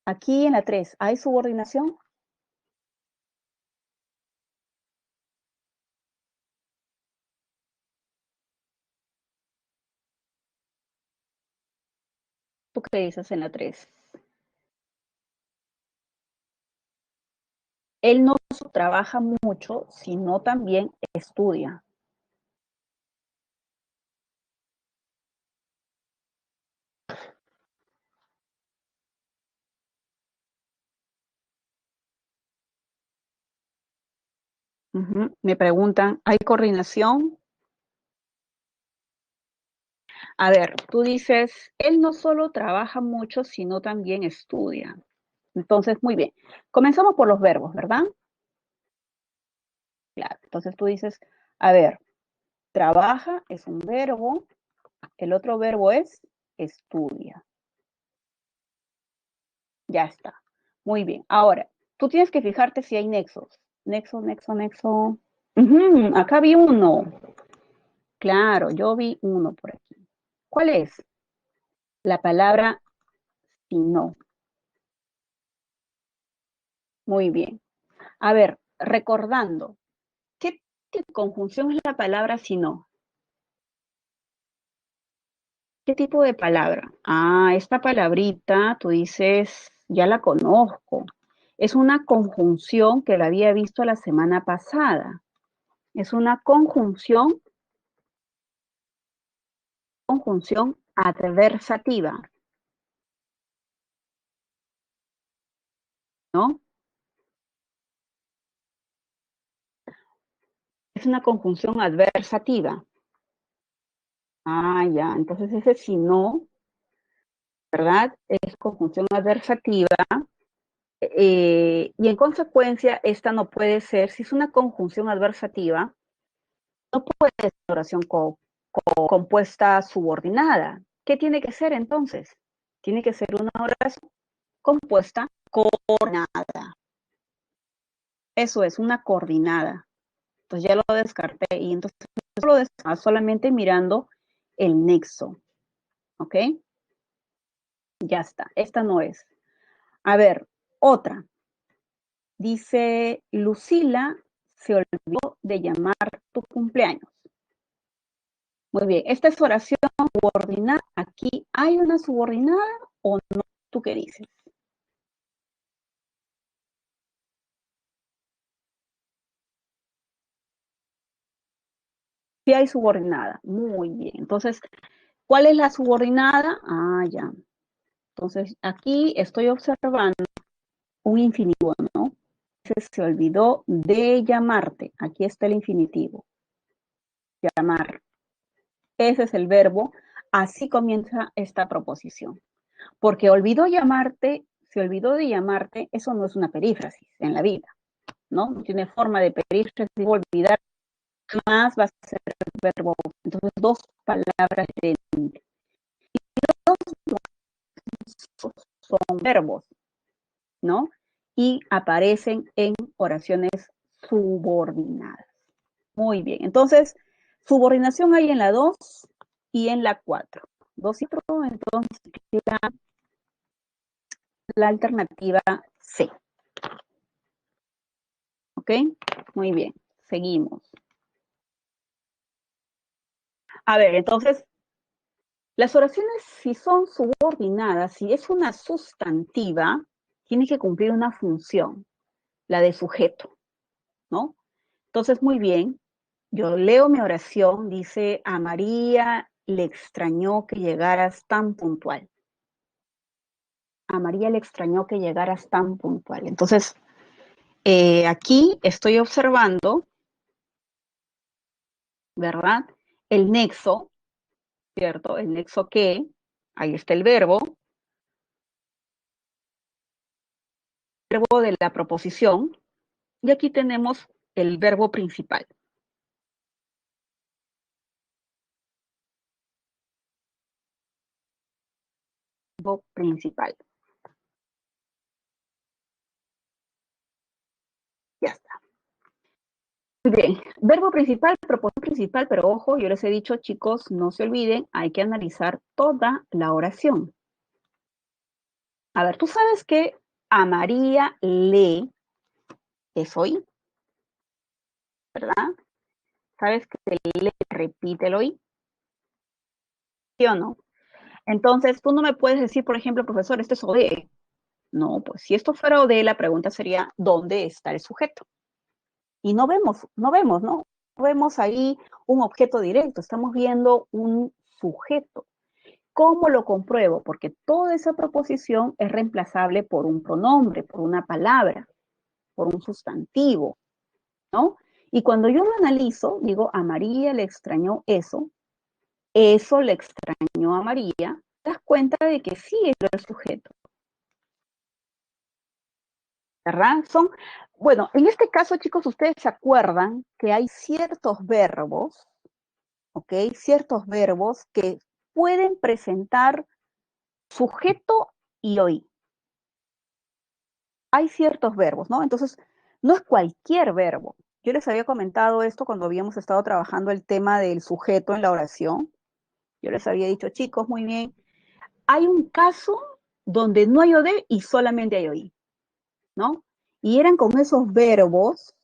S1: Aquí en la 3, ¿hay subordinación? ¿Tú qué dices en la 3? Él no solo trabaja mucho, sino también estudia. Me preguntan, ¿hay coordinación? A ver, tú dices, él no solo trabaja mucho, sino también estudia. Entonces, muy bien. Comenzamos por los verbos, ¿verdad? Claro. Entonces tú dices, a ver, trabaja es un verbo, el otro verbo es estudia. Ya está. Muy bien. Ahora, tú tienes que fijarte si hay nexos. Nexo, nexo, nexo. Acá vi uno. Claro, yo vi uno por aquí. ¿Cuál es? La palabra si no. Muy bien. A ver, recordando, ¿qué tipo de conjunción es la palabra si no? ¿Qué tipo de palabra? Ah, esta palabrita, tú dices, ya la conozco. Es una conjunción que la había visto la semana pasada. Es una conjunción adversativa, ¿no? Es una conjunción adversativa. Ah, ya. Entonces ese si no, ¿verdad? Es conjunción adversativa. Y en consecuencia, esta no puede ser, si es una conjunción adversativa, no puede ser oración compuesta subordinada. ¿Qué tiene que ser entonces? Tiene que ser una oración compuesta coordinada. Eso es una coordinada. Entonces ya lo descarté y entonces lo descarté solamente mirando el nexo. ¿Ok? Ya está. Esta no es. A ver, otra. Dice, Lucila se olvidó de llamar tu cumpleaños. Muy bien, esta es oración subordinada. Aquí, ¿hay una subordinada o no? ¿Tú qué dices? Sí hay subordinada. Muy bien. Entonces, ¿cuál es la subordinada? Ah, ya. Entonces, aquí estoy observando un infinitivo, ¿no? Se olvidó de llamarte. Aquí está el infinitivo. Llamar. Ese es el verbo. Así comienza esta proposición. Porque olvidó llamarte, se olvidó de llamarte, eso no es una perífrasis en la vida, ¿no? No tiene forma de perífrasis, olvidar, más va a ser el verbo. Entonces, dos palabras diferentes. Son verbos, ¿no? Y aparecen en oraciones subordinadas. Muy bien. Entonces, subordinación hay en la 2 y en la 4. 2 y 4, entonces la alternativa C. ¿Ok? Muy bien. Seguimos. A ver, entonces, las oraciones, si son subordinadas, si es una sustantiva, tiene que cumplir una función, la de sujeto, ¿no? Entonces, muy bien, yo leo mi oración, dice, a María le extrañó que llegaras tan puntual. A María le extrañó que llegaras tan puntual. Entonces, aquí estoy observando, ¿verdad? El nexo, ¿cierto? El nexo que, ahí está el verbo de la proposición, y aquí tenemos el verbo principal. Verbo principal. Ya está. Muy bien. Verbo principal, proposición principal, pero ojo, yo les he dicho, chicos, no se olviden, hay que analizar toda la oración. A ver, tú sabes que a María le es hoy, ¿verdad? ¿Sabes que le repite el hoy? ¿Sí o no? Entonces, tú no me puedes decir, por ejemplo, profesor, esto es ODE. No, pues si esto fuera ODE, la pregunta sería, ¿dónde está el sujeto? Y no vemos, ¿no? No vemos ahí un objeto directo, estamos viendo un sujeto. ¿Cómo lo compruebo? Porque toda esa proposición es reemplazable por un pronombre, por una palabra, por un sustantivo, ¿no? Y cuando yo lo analizo, digo, a María le extrañó eso le extrañó a María, te das cuenta de que sí es el sujeto, ¿verdad? Bueno, en este caso, chicos, ustedes se acuerdan que hay ciertos verbos, ¿ok? Ciertos verbos que pueden presentar sujeto y oí. Hay ciertos verbos, ¿no? Entonces, no es cualquier verbo. Yo les había comentado esto cuando habíamos estado trabajando el tema del sujeto en la oración. Yo les había dicho, chicos, muy bien, hay un caso donde no hay OD y solamente hay OI, ¿no? Y eran con esos verbos,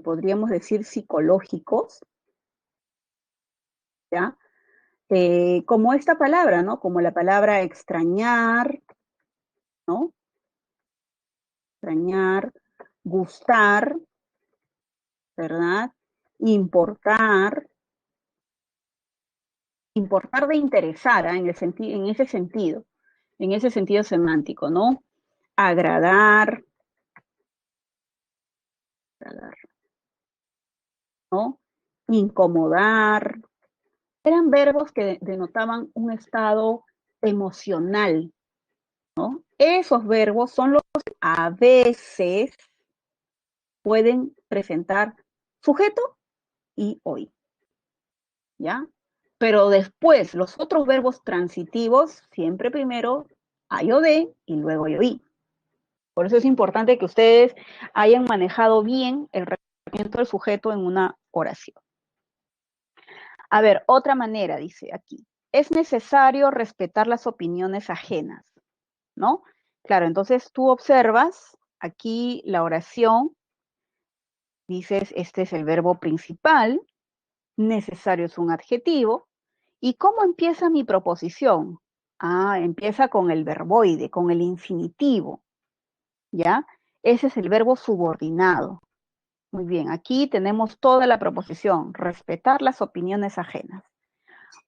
S1: podríamos decir, psicológicos, ¿ya? Como esta palabra, ¿no? Como la palabra extrañar, ¿no? Extrañar, gustar, ¿verdad? Importar, importar de interesar, ¿eh? En ese sentido semántico, ¿no? Agradar, agradar, ¿no? Incomodar. Eran verbos que denotaban un estado emocional, ¿no? Esos verbos son los que a veces pueden presentar sujeto y oí, ¿ya? Pero después, los otros verbos transitivos, siempre primero hay o de y luego hay oí. Por eso es importante que ustedes hayan manejado bien el reconocimiento del sujeto en una oración. A ver, otra manera, dice aquí. Es necesario respetar las opiniones ajenas, ¿no? Claro, entonces tú observas aquí la oración, dices, este es el verbo principal, necesario es un adjetivo. ¿Y cómo empieza mi proposición? Ah, empieza con el verboide, con el infinitivo, ¿ya? Ese es el verbo subordinado. Muy bien, aquí tenemos toda la proposición, respetar las opiniones ajenas.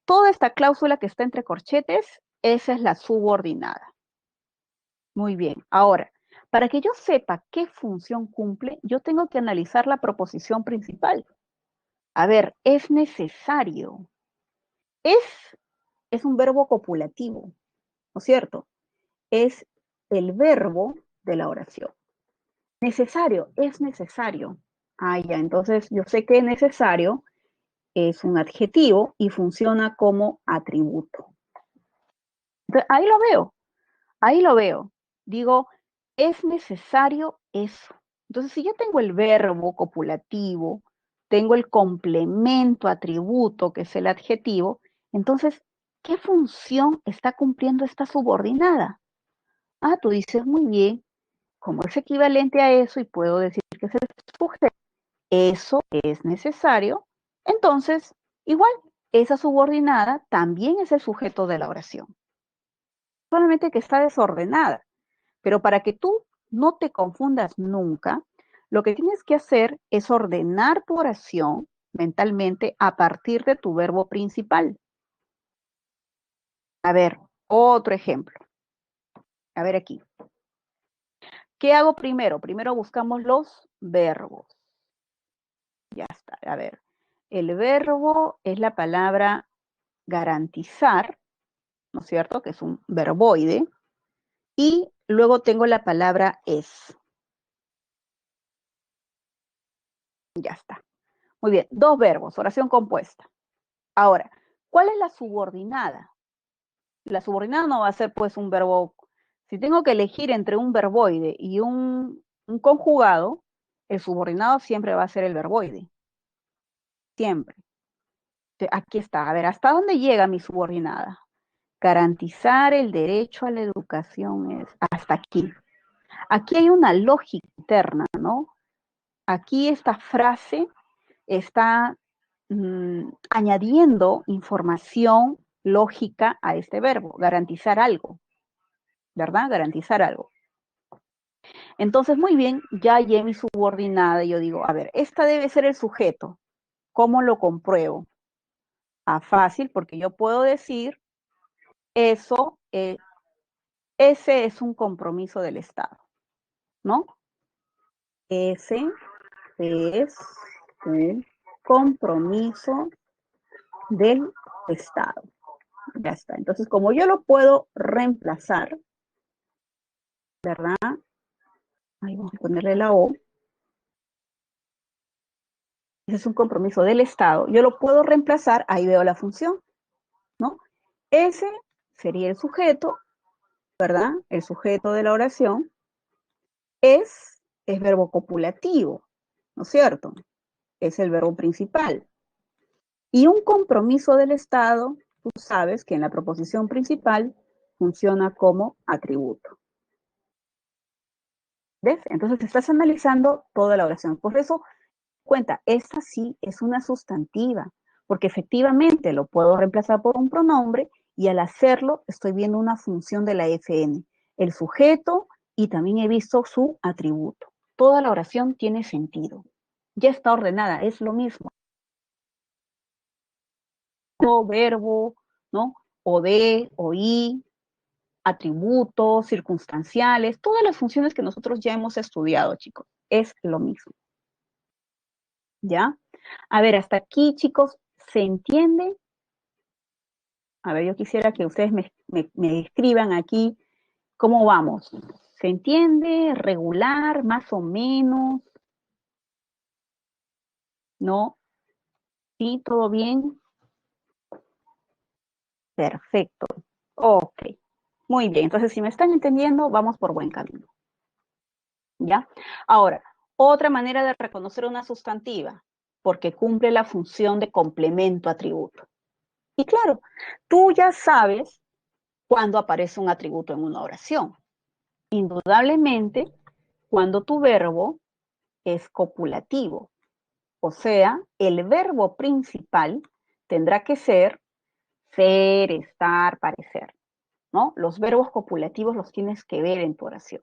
S1: Toda esta cláusula que está entre corchetes, esa es la subordinada. Muy bien, ahora, para que yo sepa qué función cumple, yo tengo que analizar la proposición principal. A ver, es necesario. Es un verbo copulativo, ¿no es cierto? Es el verbo de la oración. Necesario, es necesario. Ah, ya, entonces yo sé que necesario es un adjetivo y funciona como atributo. Entonces, ahí lo veo. Digo, es necesario eso. Entonces, si yo tengo el verbo copulativo, tengo el complemento atributo, que es el adjetivo, entonces, ¿qué función está cumpliendo esta subordinada? Ah, tú dices, muy bien, como es equivalente a eso y puedo decir que es el sujeto, eso es necesario, entonces, igual, esa subordinada también es el sujeto de la oración, solamente que está desordenada. Pero para que tú no te confundas nunca, lo que tienes que hacer es ordenar tu oración mentalmente a partir de tu verbo principal. A ver, otro ejemplo. A ver aquí. ¿Qué hago primero? Primero buscamos los verbos. Ya está. A ver, el verbo es la palabra garantizar, ¿no es cierto? Que es un verboide. Y luego tengo la palabra es. Ya está. Muy bien, dos verbos, oración compuesta. Ahora, ¿cuál es la subordinada? La subordinada no va a ser pues un verbo. Si tengo que elegir entre un verboide y un conjugado, el subordinado siempre va a ser el verboide. Siempre. Aquí está. A ver, ¿hasta dónde llega mi subordinada? Garantizar el derecho a la educación es hasta aquí. Aquí hay una lógica interna, ¿no? Aquí esta frase está añadiendo información lógica a este verbo, garantizar algo, ¿verdad? Garantizar algo. Entonces, muy bien, ya hallé mi subordinada y yo digo, a ver, esta debe ser el sujeto. ¿Cómo lo compruebo? Ah, fácil, porque yo puedo decir, eso, ese es un compromiso del Estado, ¿no? Ese es un compromiso del Estado. Ya está. Entonces, como yo lo puedo reemplazar, ¿verdad? Ahí vamos a ponerle la O. Ese es un compromiso del Estado. Yo lo puedo reemplazar, ahí veo la función, ¿no? Ese sería el sujeto, ¿verdad? El sujeto de la oración es verbo copulativo, ¿no es cierto? Es el verbo principal. Y un compromiso del Estado, tú sabes que en la proposición principal funciona como atributo. ¿Ves? Entonces estás analizando toda la oración. Por eso, cuenta, esta sí es una sustantiva, porque efectivamente lo puedo reemplazar por un pronombre y al hacerlo estoy viendo una función de la FN, el sujeto y también he visto su atributo. Toda la oración tiene sentido. Ya está ordenada, es lo mismo. Verbo, ¿no? O de, o y, atributos, circunstanciales, todas las funciones que nosotros ya hemos estudiado, chicos, es lo mismo. ¿Ya? A ver, hasta aquí, chicos, ¿se entiende? A ver, yo quisiera que ustedes me escriban aquí cómo vamos. ¿Se entiende? ¿Regular? ¿Más o menos? ¿No? ¿Sí? ¿Todo bien? Perfecto. Ok. Muy bien. Entonces, si me están entendiendo, vamos por buen camino. ¿Ya? Ahora, otra manera de reconocer una sustantiva, porque cumple la función de complemento atributo. Y claro, tú ya sabes cuándo aparece un atributo en una oración. Indudablemente, cuando tu verbo es copulativo, o sea, el verbo principal tendrá que ser, estar, parecer, ¿no? Los verbos copulativos los tienes que ver en tu oración.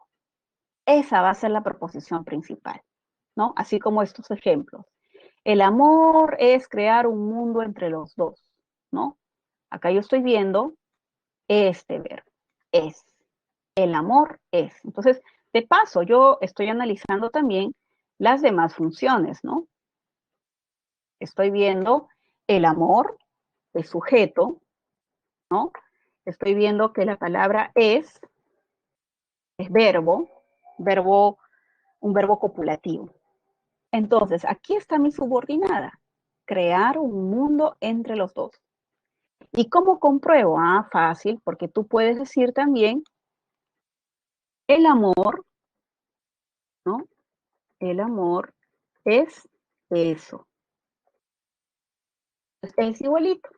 S1: Esa va a ser la proposición principal, ¿no? Así como estos ejemplos. El amor es crear un mundo entre los dos, ¿no? Acá yo estoy viendo este verbo, es. El amor es. Entonces, de paso, yo estoy analizando también las demás funciones, ¿no? Estoy viendo el amor, el sujeto, ¿no? Estoy viendo que la palabra es verbo, un verbo copulativo. Entonces, aquí está mi subordinada, crear un mundo entre los dos. ¿Y cómo compruebo? Ah, fácil, porque tú puedes decir también el amor, ¿no? El amor es eso. Es igualito.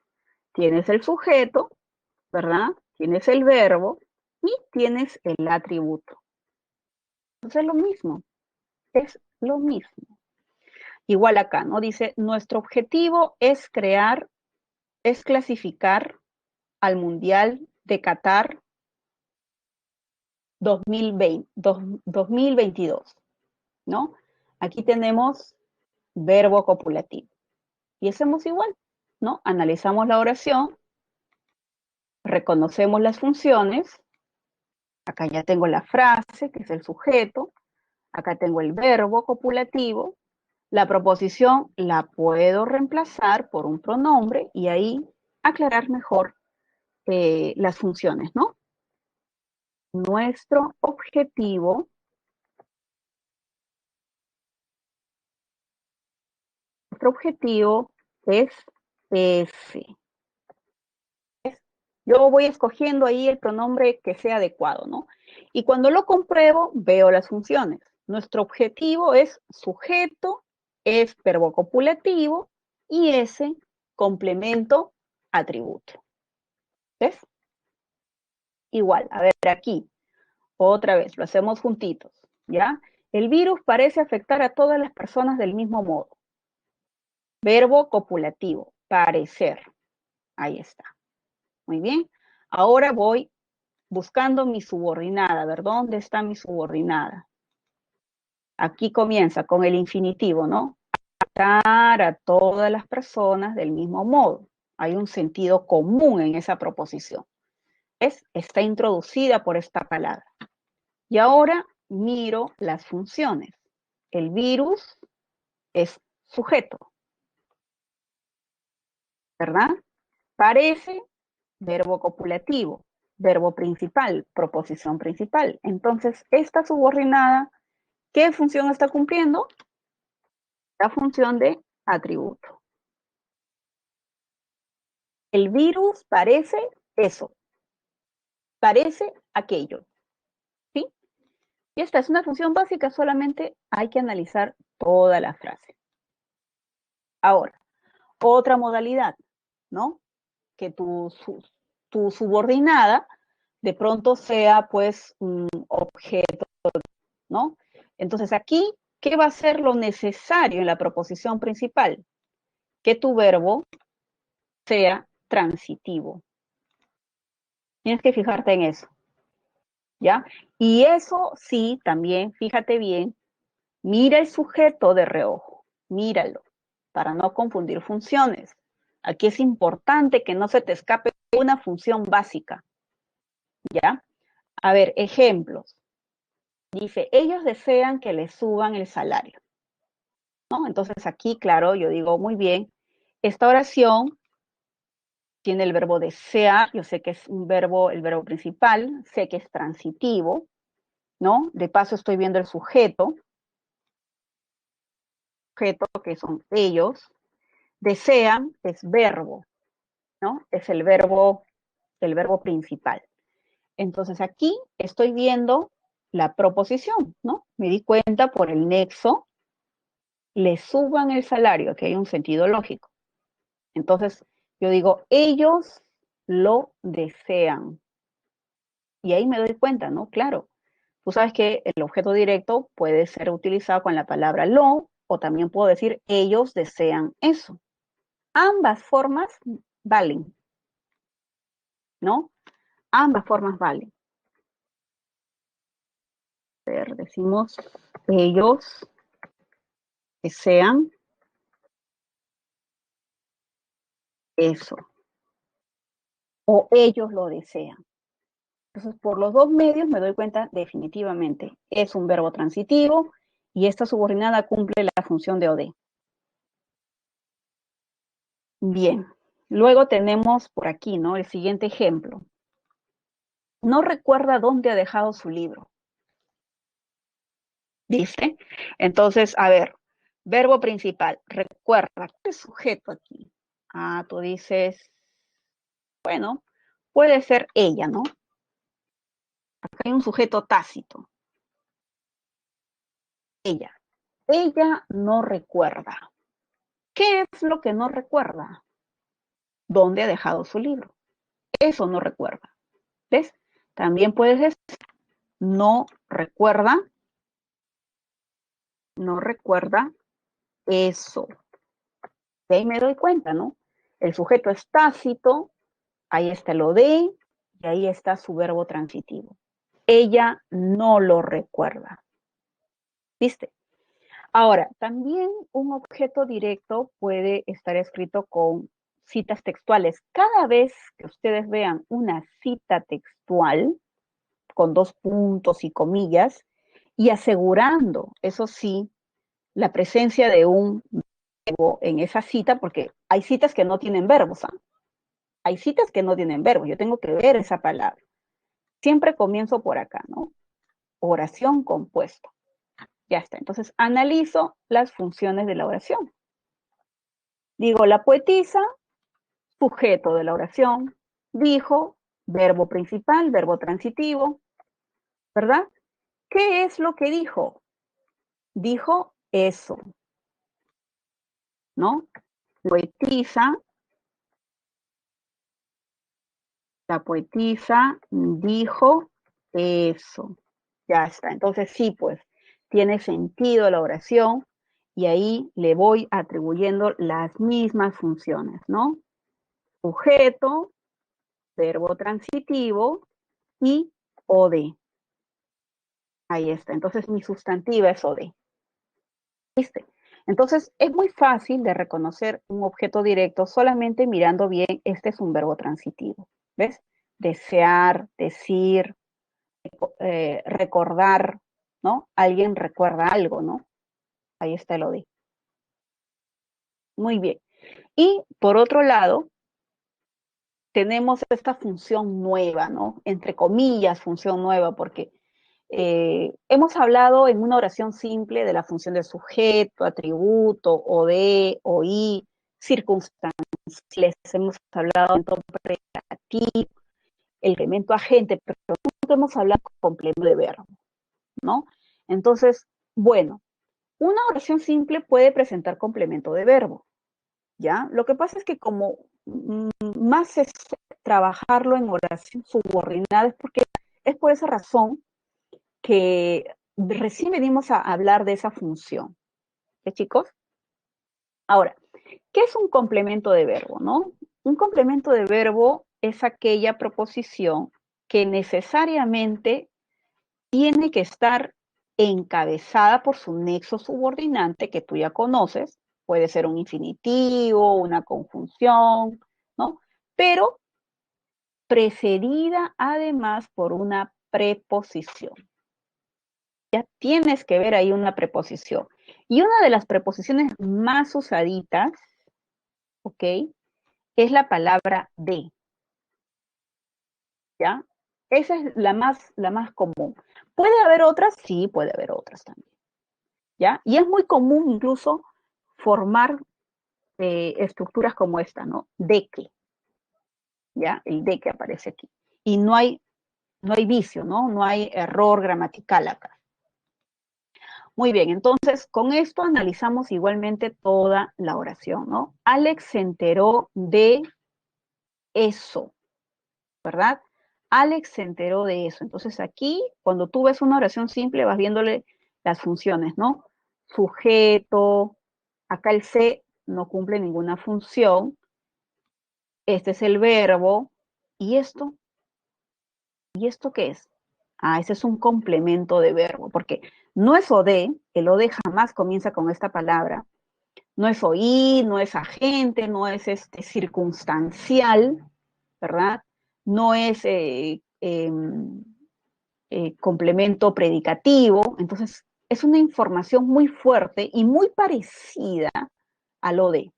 S1: Tienes el sujeto, ¿verdad? Tienes el verbo y tienes el atributo. Entonces es lo mismo, es lo mismo. Igual acá, ¿no? Dice, nuestro objetivo es clasificar al Mundial de Qatar 2022, ¿no? Aquí tenemos verbo copulativo. Y hacemos igual, ¿no? Analizamos la oración, reconocemos las funciones, acá ya tengo la frase, que es el sujeto, acá tengo el verbo copulativo, la proposición la puedo reemplazar por un pronombre y ahí aclarar mejor las funciones, ¿no? Nuestro objetivo es ese. Yo voy escogiendo ahí el pronombre que sea adecuado, ¿no? Y cuando lo compruebo, veo las funciones. Nuestro objetivo es sujeto, es verbo copulativo y ese complemento atributo. ¿Ves? Igual, a ver aquí, otra vez, lo hacemos juntitos, ¿ya? El virus parece afectar a todas las personas del mismo modo. Verbo copulativo, parecer. Ahí está. Muy bien. Ahora voy buscando mi subordinada. A ver, ¿dónde está mi subordinada? Aquí comienza con el infinitivo, ¿no? Afectar a todas las personas del mismo modo. Hay un sentido común en esa proposición. Está introducida por esta palabra. Y ahora miro las funciones. El virus es sujeto, ¿verdad? Parece, verbo copulativo, verbo principal, proposición principal. Entonces, esta subordinada, ¿qué función está cumpliendo? La función de atributo. El virus parece eso, parece aquello, ¿sí? Y esta es una función básica, solamente hay que analizar toda la frase. Ahora, otra modalidad, ¿no? Que tu subordinada de pronto sea pues un objeto, ¿no? Entonces aquí, ¿qué va a ser lo necesario en la proposición principal? Que tu verbo sea transitivo. Tienes que fijarte en eso, ¿ya? Y eso sí, también, fíjate bien, mira el sujeto de reojo, míralo, para no confundir funciones. Aquí es importante que no se te escape una función básica, ¿ya? A ver, ejemplos. Dice, ellos desean que les suban el salario, ¿no? Entonces aquí, claro, yo digo, muy bien, esta oración tiene el verbo desear, yo sé que es un verbo, el verbo principal, sé que es transitivo, ¿no? De paso estoy viendo el sujeto que son ellos. Desean es verbo, ¿no? Es el verbo principal. Entonces aquí estoy viendo la proposición, ¿no? Me di cuenta por el nexo, le suban el salario, que hay un sentido lógico. Entonces yo digo, ellos lo desean. Y ahí me doy cuenta, ¿no? Claro, tú sabes que el objeto directo puede ser utilizado con la palabra lo, o también puedo decir, ellos desean eso. Ambas formas valen, ¿no? Ambas formas valen. A ver, decimos, ellos desean eso, o ellos lo desean. Entonces, por los dos medios me doy cuenta definitivamente, es un verbo transitivo y esta subordinada cumple la función de OD. Bien, luego tenemos por aquí, ¿no? El siguiente ejemplo. No recuerda dónde ha dejado su libro. ¿Dice? Entonces, a ver, verbo principal, recuerda, ¿qué es sujeto aquí? Ah, tú dices, bueno, puede ser ella, ¿no? Acá hay un sujeto tácito. Ella. Ella no recuerda. ¿Qué es lo que no recuerda? ¿Dónde ha dejado su libro? Eso no recuerda. ¿Ves? También puedes decir, no recuerda eso. De ahí me doy cuenta, ¿no? El sujeto es tácito, ahí está lo de, y ahí está su verbo transitivo. Ella no lo recuerda. ¿Viste? Ahora, también un objeto directo puede estar escrito con citas textuales. Cada vez que ustedes vean una cita textual, con dos puntos y comillas, y asegurando, eso sí, la presencia de un verbo en esa cita, porque hay citas que no tienen verbos, ¿ah? Hay citas que no tienen verbos, yo tengo que ver esa palabra. Siempre comienzo por acá, ¿no? Oración compuesta. Ya está. Entonces, analizo las funciones de la oración. Digo, la poetisa, sujeto de la oración, dijo, verbo principal, verbo transitivo, ¿verdad? ¿Qué es lo que dijo? Dijo eso, ¿no? Poetisa, la poetisa dijo eso. Ya está. Entonces sí, pues, tiene sentido la oración y ahí le voy atribuyendo las mismas funciones, ¿no? Sujeto, verbo transitivo y OD. Ahí está. Entonces mi sustantiva es OD. ¿Viste? Entonces es muy fácil de reconocer un objeto directo solamente mirando bien, este es un verbo transitivo. ¿Ves? Desear, decir, recordar, ¿no? Alguien recuerda algo, ¿no? Ahí está el OD. Muy bien. Y por otro lado, tenemos esta función nueva, ¿no? Entre comillas, función nueva, porque hemos hablado en una oración simple de la función de sujeto, atributo, o de, o y, circunstancias. Hemos hablado en predicativo, el elemento agente, pero nunca hemos hablado de complemento de verbo, ¿no? Entonces, bueno, una oración simple puede presentar complemento de verbo, ¿ya? Lo que pasa es que como más es trabajarlo en oración subordinada, es por esa razón que recién venimos a hablar de esa función. ¿Qué, chicos? Ahora, ¿qué es un complemento de verbo, no? Un complemento de verbo es aquella proposición que necesariamente tiene que estar encabezada por su nexo subordinante que tú ya conoces. Puede ser un infinitivo, una conjunción, ¿no? Pero precedida además por una preposición. Ya tienes que ver ahí una preposición. Y una de las preposiciones más usaditas, ¿ok? Es la palabra de, ¿ya? Esa es la más común. ¿Puede haber otras? Sí, puede haber otras también, ¿ya? Y es muy común incluso formar estructuras como esta, ¿no? De que, ¿ya? El de que aparece aquí. Y no hay vicio, ¿no? No hay error gramatical acá. Muy bien, entonces con esto analizamos igualmente toda la oración, ¿no? Alex se enteró de eso, ¿verdad? Alex se enteró de eso. Entonces aquí, cuando tú ves una oración simple, vas viéndole las funciones, ¿no? Sujeto, acá el se no cumple ninguna función, este es el verbo, ¿y esto qué es? Ah, ese es un complemento de verbo, porque no es ode, el ode jamás comienza con esta palabra, no es oír, no es agente, no es circunstancial, ¿verdad? No es complemento predicativo, entonces es una información muy fuerte y muy parecida a lo de.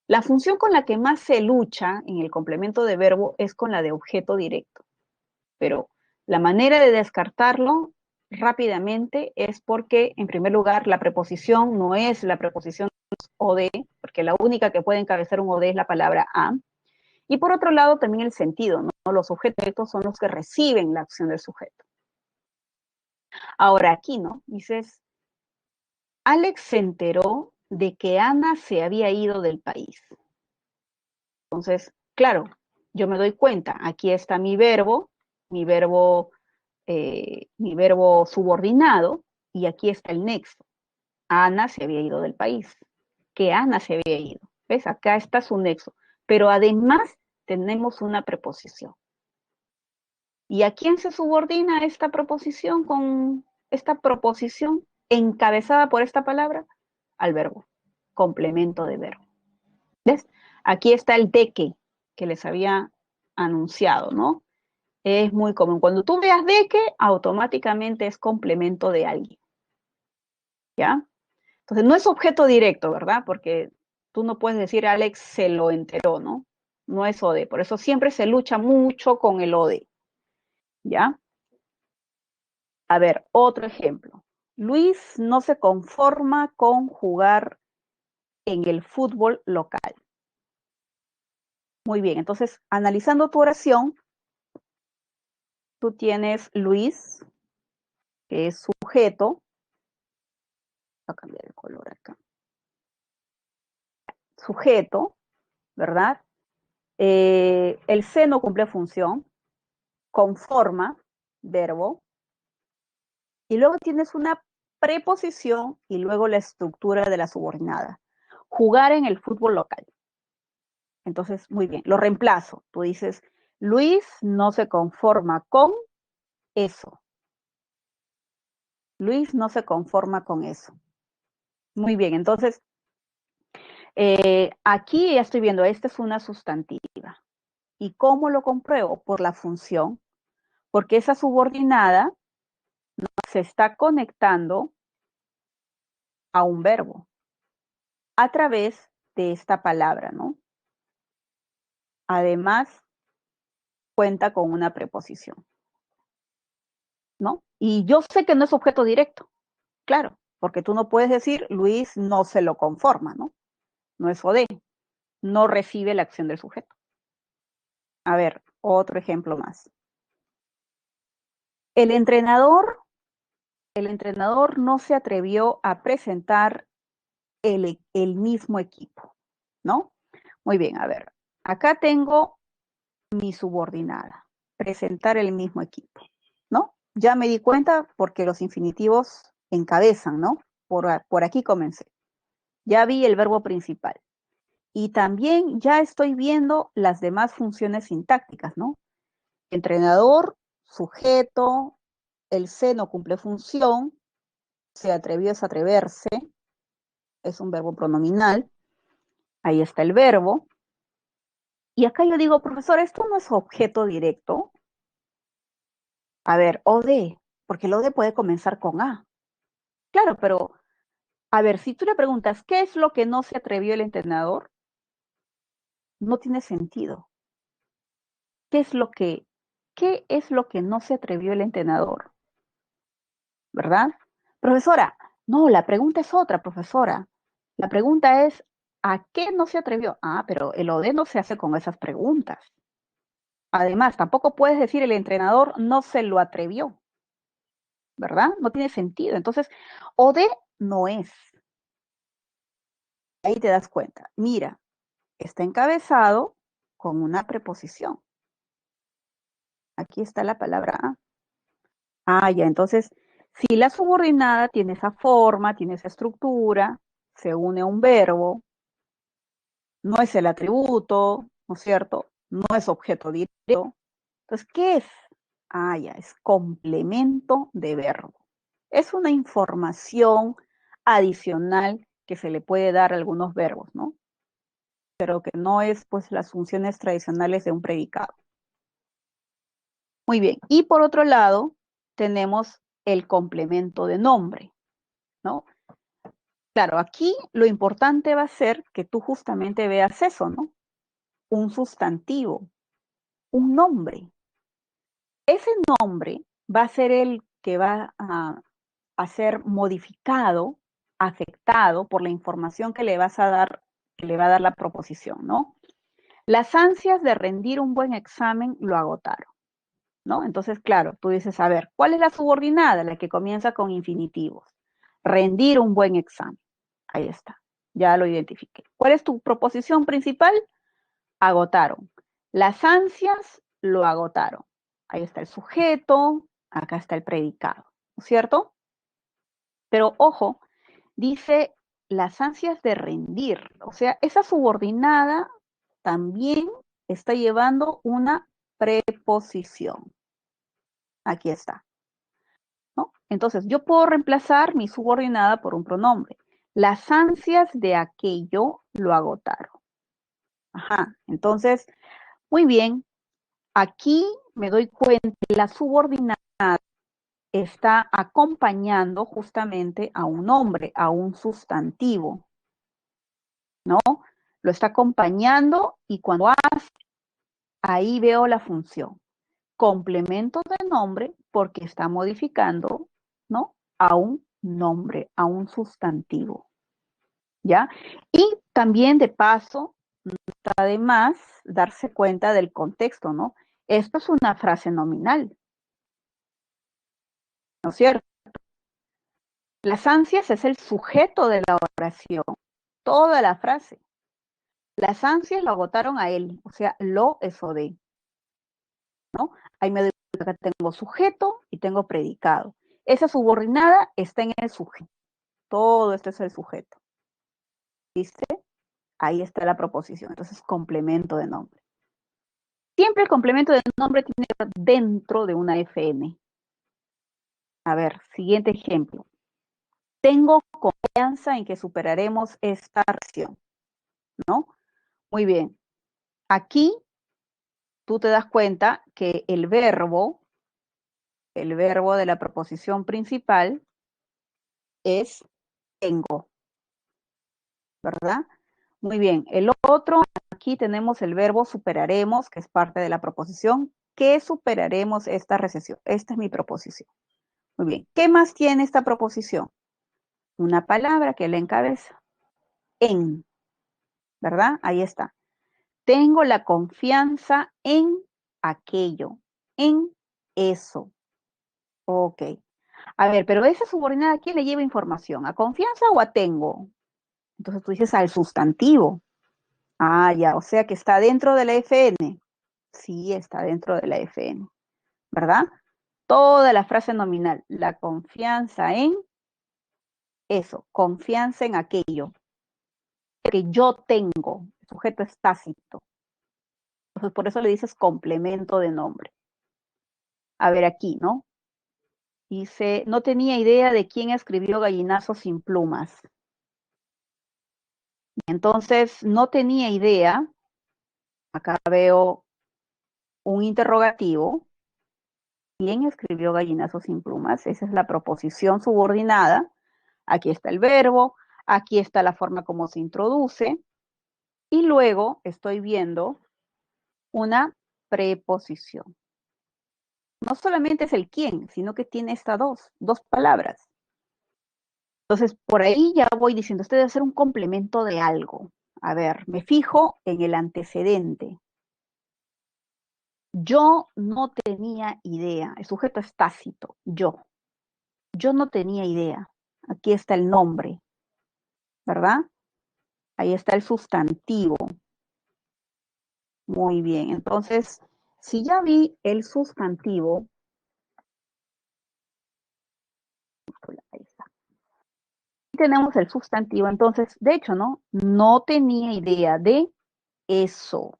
S1: La función con la que más se lucha en el complemento de verbo es con la de objeto directo, pero la manera de descartarlo rápidamente es porque, en primer lugar, la preposición no es la preposición o de, porque la única que puede encabezar un o de es la palabra a, y por otro lado también el sentido, ¿no? Los objetos son los que reciben la acción del sujeto. Ahora aquí, ¿no? Dices, Alex se enteró de que Ana se había ido del país. Entonces, claro, yo me doy cuenta, aquí está mi verbo, mi verbo subordinado, y aquí está el nexo. Ana se había ido del país, que Ana se había ido. ¿Ves? Acá está su nexo. Pero además tenemos una preposición. ¿Y a quién se subordina esta proposición con esta proposición encabezada por esta palabra? Al verbo, complemento de verbo. ¿Ves? Aquí está el de que les había anunciado, ¿no? Es muy común. Cuando tú veas de que, automáticamente es complemento de alguien, ¿ya? Entonces, no es objeto directo, ¿verdad? Porque tú no puedes decir Alex se lo enteró, ¿no? No es ODE. Por eso siempre se lucha mucho con el ODE, ¿ya? A ver, otro ejemplo. Luis no se conforma con jugar en el fútbol local. Muy bien, entonces, analizando tu oración, tú tienes Luis, que es sujeto. Voy a cambiar el color acá. Sujeto, ¿verdad? El se no cumple función, conforma, verbo, y luego tienes una preposición y luego la estructura de la subordinada. Jugar en el fútbol local. Entonces, muy bien, lo reemplazo. Tú dices, Luis no se conforma con eso. Luis no se conforma con eso. Muy bien, entonces, aquí ya estoy viendo, esta es una sustantiva. ¿Y cómo lo compruebo? Por la función, porque esa subordinada se está conectando a un verbo a través de esta palabra, ¿no? Además, cuenta con una preposición, ¿no? Y yo sé que no es objeto directo, claro, porque tú no puedes decir Luis no se lo conforma, ¿no? No es OD, no recibe la acción del sujeto. A ver, otro ejemplo más. El entrenador no se atrevió a presentar el mismo equipo, ¿no? Muy bien, a ver, acá tengo mi subordinada, presentar el mismo equipo, ¿no? Ya me di cuenta porque los infinitivos encabezan, ¿no? Por aquí comencé. Ya vi el verbo principal. Y también ya estoy viendo las demás funciones sintácticas, ¿no? Entrenador, sujeto, el se no cumple función, se atrevió es atreverse, es un verbo pronominal, ahí está el verbo. Y acá yo digo, profesor, esto no es objeto directo. A ver, OD, porque el OD puede comenzar con A. Claro, pero, a ver, si tú le preguntas, ¿qué es lo que no se atrevió el entrenador? No tiene sentido. ¿Qué es lo que no se atrevió el entrenador? ¿Verdad? Profesora, no, la pregunta es otra, profesora. La pregunta es, ¿a qué no se atrevió? Ah, pero el OD no se hace con esas preguntas. Además, tampoco puedes decir el entrenador no se lo atrevió, ¿verdad? No tiene sentido. Entonces, OD no es. Ahí te das cuenta. Mira, está encabezado con una preposición. Aquí está la palabra A. Ah, ya, entonces, si la subordinada tiene esa forma, tiene esa estructura, se une a un verbo, no es el atributo, ¿no es cierto? No es objeto directo. Entonces, ¿qué es? Ah, ya, es complemento de verbo. Es una información adicional que se le puede dar a algunos verbos, ¿no? Pero que no es, pues, las funciones tradicionales de un predicado. Muy bien. Y por otro lado, tenemos el complemento de nombre, ¿no? Claro, aquí lo importante va a ser que tú justamente veas eso, ¿no? Un sustantivo, un nombre. Ese nombre va a ser el que va a ser modificado, afectado por la información que le vas a dar, que le va a dar la proposición, ¿no? Las ansias de rendir un buen examen lo agotaron, ¿no? Entonces, claro, tú dices, a ver, ¿cuál es la subordinada? La que comienza con infinitivos. Rendir un buen examen. Ahí está, ya lo identifiqué. ¿Cuál es tu proposición principal? Agotaron. Las ansias lo agotaron. Ahí está el sujeto, acá está el predicado, ¿no es cierto? Pero ojo, dice las ansias de rendir, o sea, esa subordinada también está llevando una preposición. Aquí está, ¿no? Entonces, yo puedo reemplazar mi subordinada por un pronombre. Las ansias de aquello lo agotaron. Ajá, entonces, muy bien, aquí me doy cuenta que la subordinada está acompañando justamente a un nombre, a un sustantivo, ¿no? Lo está acompañando y cuando hace, ahí veo la función. Complemento de nombre porque está modificando, ¿no? A un nombre, a un sustantivo, ¿ya? Y también de paso, está de más darse cuenta del contexto, ¿no? Esto es una frase nominal, ¿no es cierto? Las ansias es el sujeto de la oración, toda la frase. Las ansias lo agotaron a él, o sea, lo es o de, ¿no? Ahí me doy cuenta que tengo sujeto y tengo predicado. Esa subordinada está en el sujeto. Todo esto es el sujeto. ¿Viste? Ahí está la proposición. Entonces, complemento de nombre. Siempre el complemento de nombre tiene que estar dentro de una FN. A ver, siguiente ejemplo. Tengo confianza en que superaremos esta acción, ¿no? Muy bien. Aquí tú te das cuenta que el verbo de la proposición principal es tengo, ¿verdad? Muy bien. El otro, aquí tenemos el verbo superaremos, que es parte de la proposición. ¿Qué superaremos esta recesión? Esta es mi proposición. Muy bien. ¿Qué más tiene esta proposición? Una palabra que la encabeza. En, ¿verdad? Ahí está. Tengo la confianza en aquello, en eso. Ok. A ver, pero esa subordinada, ¿a quién le lleva información? ¿A confianza o a tengo? Entonces tú dices al sustantivo. Ah, ya, o sea que está dentro de la FN. Sí, está dentro de la FN, ¿verdad? Toda la frase nominal, la confianza en eso, confianza en aquello que yo tengo. El sujeto es tácito. Entonces, por eso le dices complemento de nombre. A ver aquí, ¿no? Dice, no tenía idea de quién escribió Gallinazo sin plumas. Entonces, no tenía idea. Acá veo un interrogativo. ¿Quién escribió Gallinazo sin plumas? Esa es la proposición subordinada. Aquí está el verbo, aquí está la forma como se introduce. Y luego estoy viendo una preposición. No solamente es el quién, sino que tiene estas dos palabras. Entonces, por ahí ya voy diciendo, usted debe hacer un complemento de algo. A ver, me fijo en el antecedente. Yo no tenía idea. El sujeto es tácito. Yo. Yo no tenía idea. Aquí está el nombre, ¿verdad? Ahí está el sustantivo. Muy bien. Entonces, si ya vi el sustantivo, ahí está. Tenemos el sustantivo, entonces, de hecho, ¿no? No tenía idea de eso.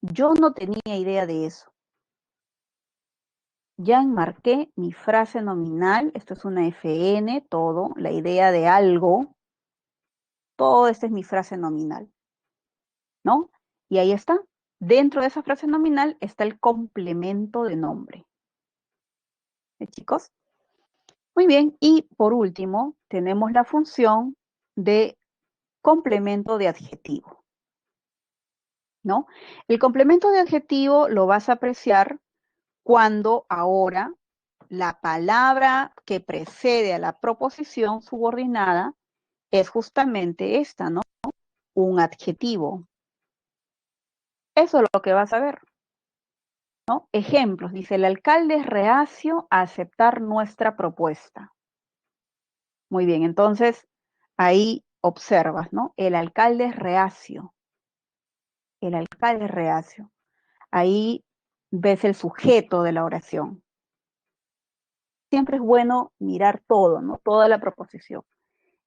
S1: Yo no tenía idea de eso. Ya enmarqué mi frase nominal, esto es una FN, todo, la idea de algo, todo esta es mi frase nominal, ¿no? Y ahí está. Dentro de esa frase nominal está el complemento de nombre. Chicos? Muy bien, y por último, tenemos la función de complemento de adjetivo, ¿no? El complemento de adjetivo lo vas a apreciar cuando ahora la palabra que precede a la proposición subordinada es justamente esta, ¿no? Un adjetivo. Eso es lo que vas a ver, ¿no? Ejemplos, dice, el alcalde es reacio a aceptar nuestra propuesta. Muy bien, entonces ahí observas, ¿no? El alcalde es reacio. El alcalde es reacio. Ahí ves el sujeto de la oración. Siempre es bueno mirar todo, ¿no? Toda la proposición.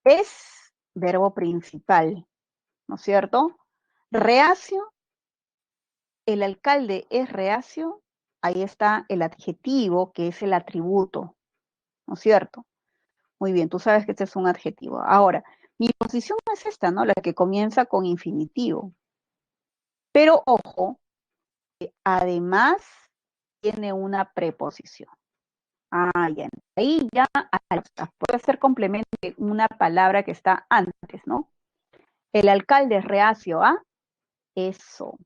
S1: Es verbo principal, ¿no es cierto? Reacio, el alcalde es reacio, ahí está el adjetivo, que es el atributo, ¿no es cierto? Muy bien, tú sabes que este es un adjetivo. Ahora, mi posición es esta, ¿no? La que comienza con infinitivo. Pero ojo, además tiene una preposición. Ah, ya. Ahí ya puede ser complemento de una palabra que está antes, ¿no? El alcalde es reacio a eso. O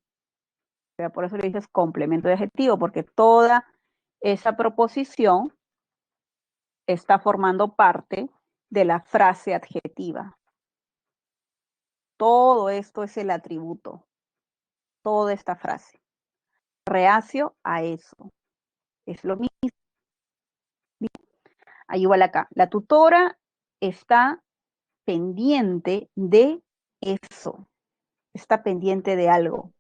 S1: sea, por eso le dices complemento de adjetivo, porque toda esa proposición está formando parte de la frase adjetiva. Todo esto es el atributo, toda esta frase. Reacio a eso. Es lo mismo. Ahí igual acá. La tutora está pendiente de eso. Está pendiente de algo.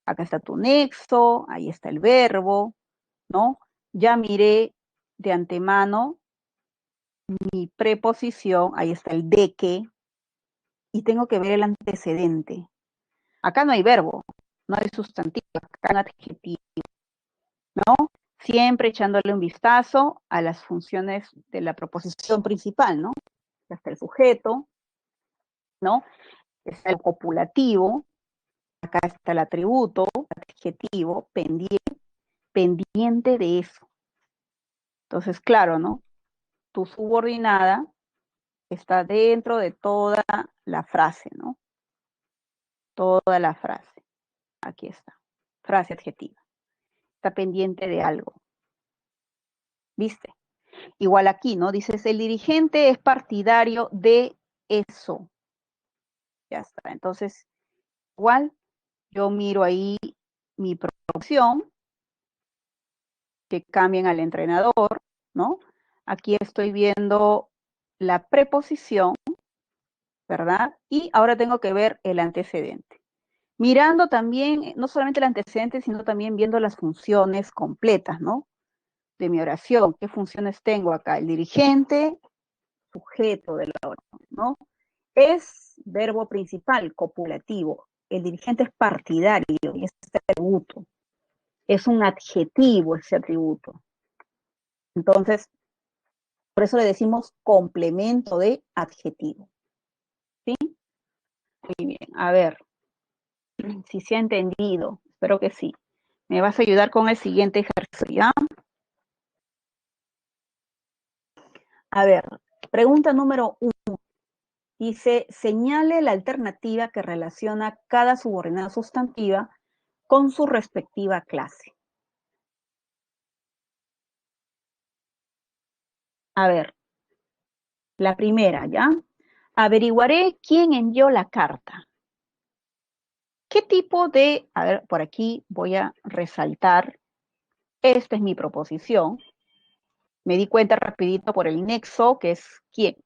S1: Acá está tu nexo, ahí está el verbo, ¿no? Ya miré de antemano mi preposición, ahí está el de que, y tengo que ver el antecedente. Acá no hay verbo, no hay sustantivo, acá hay adjetivo, ¿no? Siempre echándole un vistazo a las funciones de la proposición principal, ¿no? Acá está el sujeto, ¿no? Está el copulativo, acá está el atributo, adjetivo, pendiente de eso. Entonces, claro, ¿no? Tu subordinada está dentro de toda la frase, ¿no? toda la frase. Aquí está, frase adjetiva. Está pendiente de algo. ¿Viste? Igual aquí, ¿no? Dices, el dirigente es partidario de eso. Ya está. Entonces, igual, yo miro ahí mi producción, que cambien al entrenador, ¿no? Aquí estoy viendo la preposición, ¿verdad? Y ahora tengo que ver el antecedente. Mirando también, no solamente el antecedente, sino también viendo las funciones completas, ¿no? De mi oración. ¿Qué funciones tengo acá? El dirigente, sujeto de la oración, ¿no? Es verbo principal, copulativo. El dirigente es partidario y es atributo. Es un adjetivo ese atributo. Entonces, por eso le decimos complemento de adjetivo. ¿Sí? Muy bien. A ver, si se ha entendido. Espero que sí. Me vas a ayudar con el siguiente ejercicio, ¿ya? A ver, pregunta número 1. Dice, señale la alternativa que relaciona cada subordinada sustantiva con su respectiva clase. A ver, la primera, ¿ya? Averiguaré quién envió la carta. ¿Qué tipo de, a ver, por aquí voy a resaltar, esta es mi proposición, me di cuenta rapidito por el nexo, que es quién,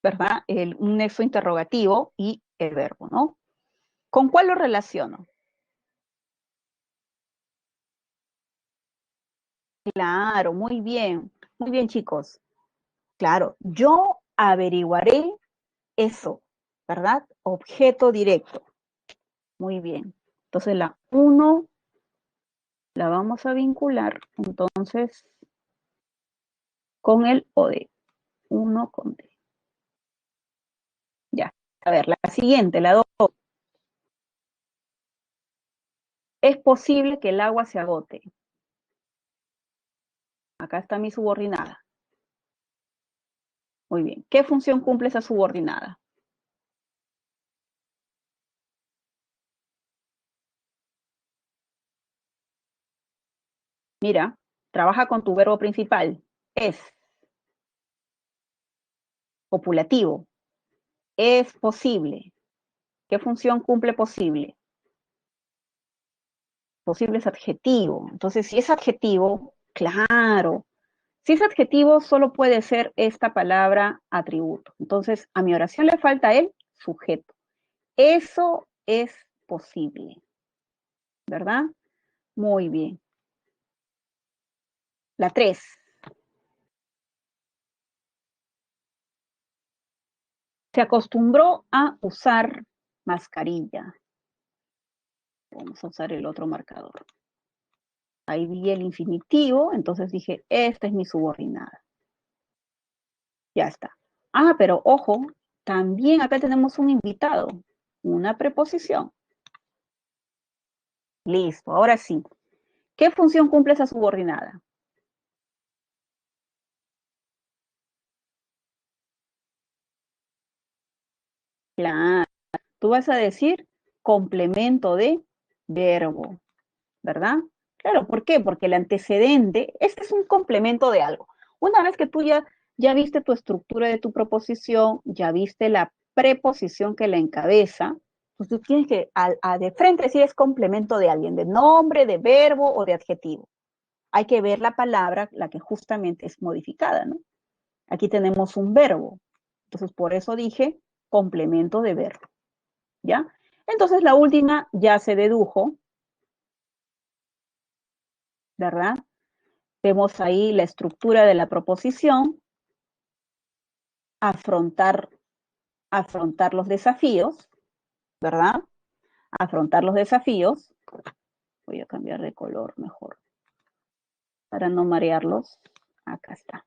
S1: ¿verdad? Un nexo interrogativo y el verbo, ¿no? ¿Con cuál lo relaciono? Claro, muy bien, chicos. Claro, yo averiguaré eso, ¿verdad? Objeto directo. Muy bien. Entonces la 1 la vamos a vincular entonces con el OD. 1 con D. Ya. A ver, la siguiente, la 2. Es posible que el agua se agote. Acá está mi subordinada. Muy bien. ¿Qué función cumple esa subordinada? Mira, trabaja con tu verbo principal. Es copulativo. Es posible. ¿Qué función cumple posible? Posible es adjetivo. Entonces, si es adjetivo, claro. Si es adjetivo, solo puede ser esta palabra atributo. Entonces, a mi oración le falta el sujeto. Eso es posible, ¿verdad? Muy bien. La 3. Se acostumbró a usar mascarilla. Vamos a usar el otro marcador. Ahí vi el infinitivo, entonces dije, esta es mi subordinada. Ya está. Ah, pero ojo, también acá tenemos un invitado, una preposición. Listo, ahora sí. ¿Qué función cumple esa subordinada? Claro, tú vas a decir complemento de verbo, ¿verdad? Claro, ¿por qué? Porque el antecedente, este es un complemento de algo. Una vez que tú ya viste tu estructura de tu proposición, ya viste la preposición que la encabeza, pues tú tienes que de frente decir es complemento de alguien, de nombre, de verbo o de adjetivo. Hay que ver la palabra, la que justamente es modificada, ¿no? Aquí tenemos un verbo. Entonces, por eso dije complemento de verbo, ¿ya? Entonces, la última ya se dedujo, ¿verdad? Vemos ahí la estructura de la proposición, afrontar, afrontar los desafíos, ¿verdad? Afrontar los desafíos. Voy a cambiar de color mejor para no marearlos. Acá está.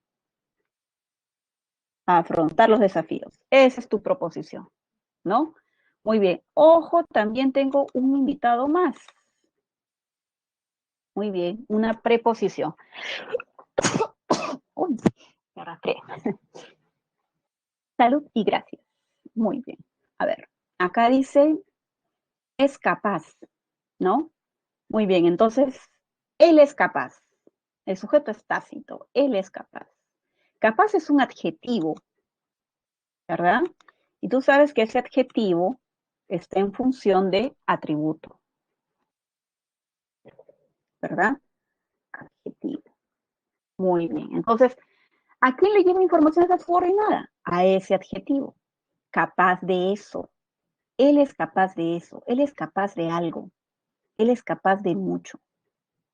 S1: Afrontar los desafíos. Esa es tu proposición, ¿no? Muy bien. Ojo, también tengo un invitado más. Muy bien, una preposición. Uy, me arrastré. Salud y gracias. Muy bien. A ver, acá dice es capaz, ¿no? Muy bien, entonces, él es capaz. El sujeto es tácito, él es capaz. Capaz es un adjetivo, ¿verdad? Y tú sabes que ese adjetivo está en función de atributo, ¿verdad? Adjetivo. Muy bien. Entonces, ¿a quién le lleva información esa subordinada? A ese adjetivo. Capaz de eso. Él es capaz de eso. Él es capaz de algo. Él es capaz de mucho.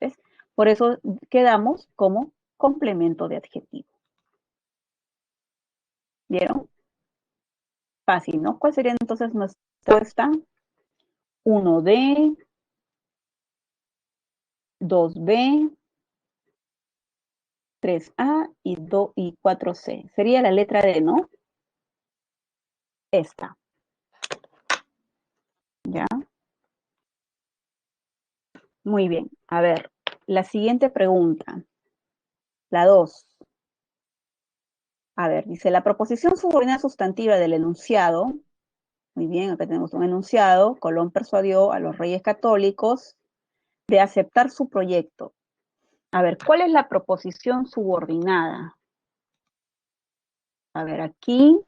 S1: ¿Ves? Por eso quedamos como complemento de adjetivo. ¿Vieron? Fácil, ¿no? ¿Cuál sería entonces nuestra respuesta? 1D, 2B, 3A y 4C. Sería la letra D, ¿no? Esta. ¿Ya? Muy bien. A ver, la siguiente pregunta. La 2. A ver, dice, la proposición subordinada sustantiva del enunciado. Muy bien, acá tenemos un enunciado. Colón persuadió a los reyes católicos de aceptar su proyecto. A ver, ¿cuál es la proposición subordinada? A ver, aquí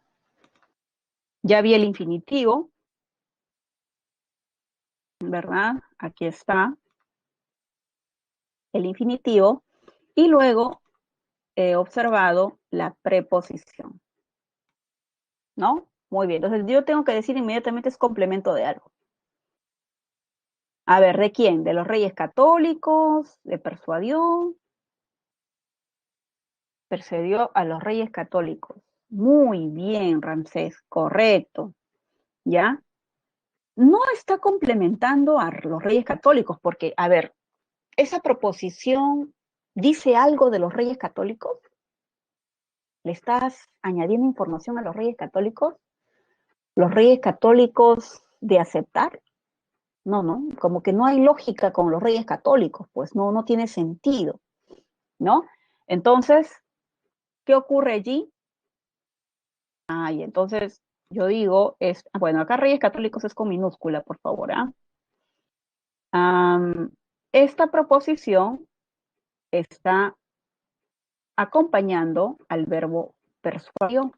S1: ya vi el infinitivo, ¿verdad? Aquí está el infinitivo. Y luego he observado la preposición, ¿no? Muy bien, entonces yo tengo que decir inmediatamente es complemento de algo. A ver, ¿de quién? ¿De los reyes católicos? ¿Le persuadió? Persuadió a los reyes católicos. Muy bien, Ramsés, correcto. ¿Ya? No está complementando a los reyes católicos, porque, a ver, esa proposición dice algo de los reyes católicos. ¿Le estás añadiendo información a los reyes católicos? ¿Los reyes católicos de aceptar? No, no, como que no hay lógica con los reyes católicos, pues no, no tiene sentido, ¿no? Entonces, ¿qué ocurre allí? Y entonces yo digo, bueno, acá reyes católicos es con minúscula, por favor, ¿ah? Esta proposición está acompañando al verbo persuadió.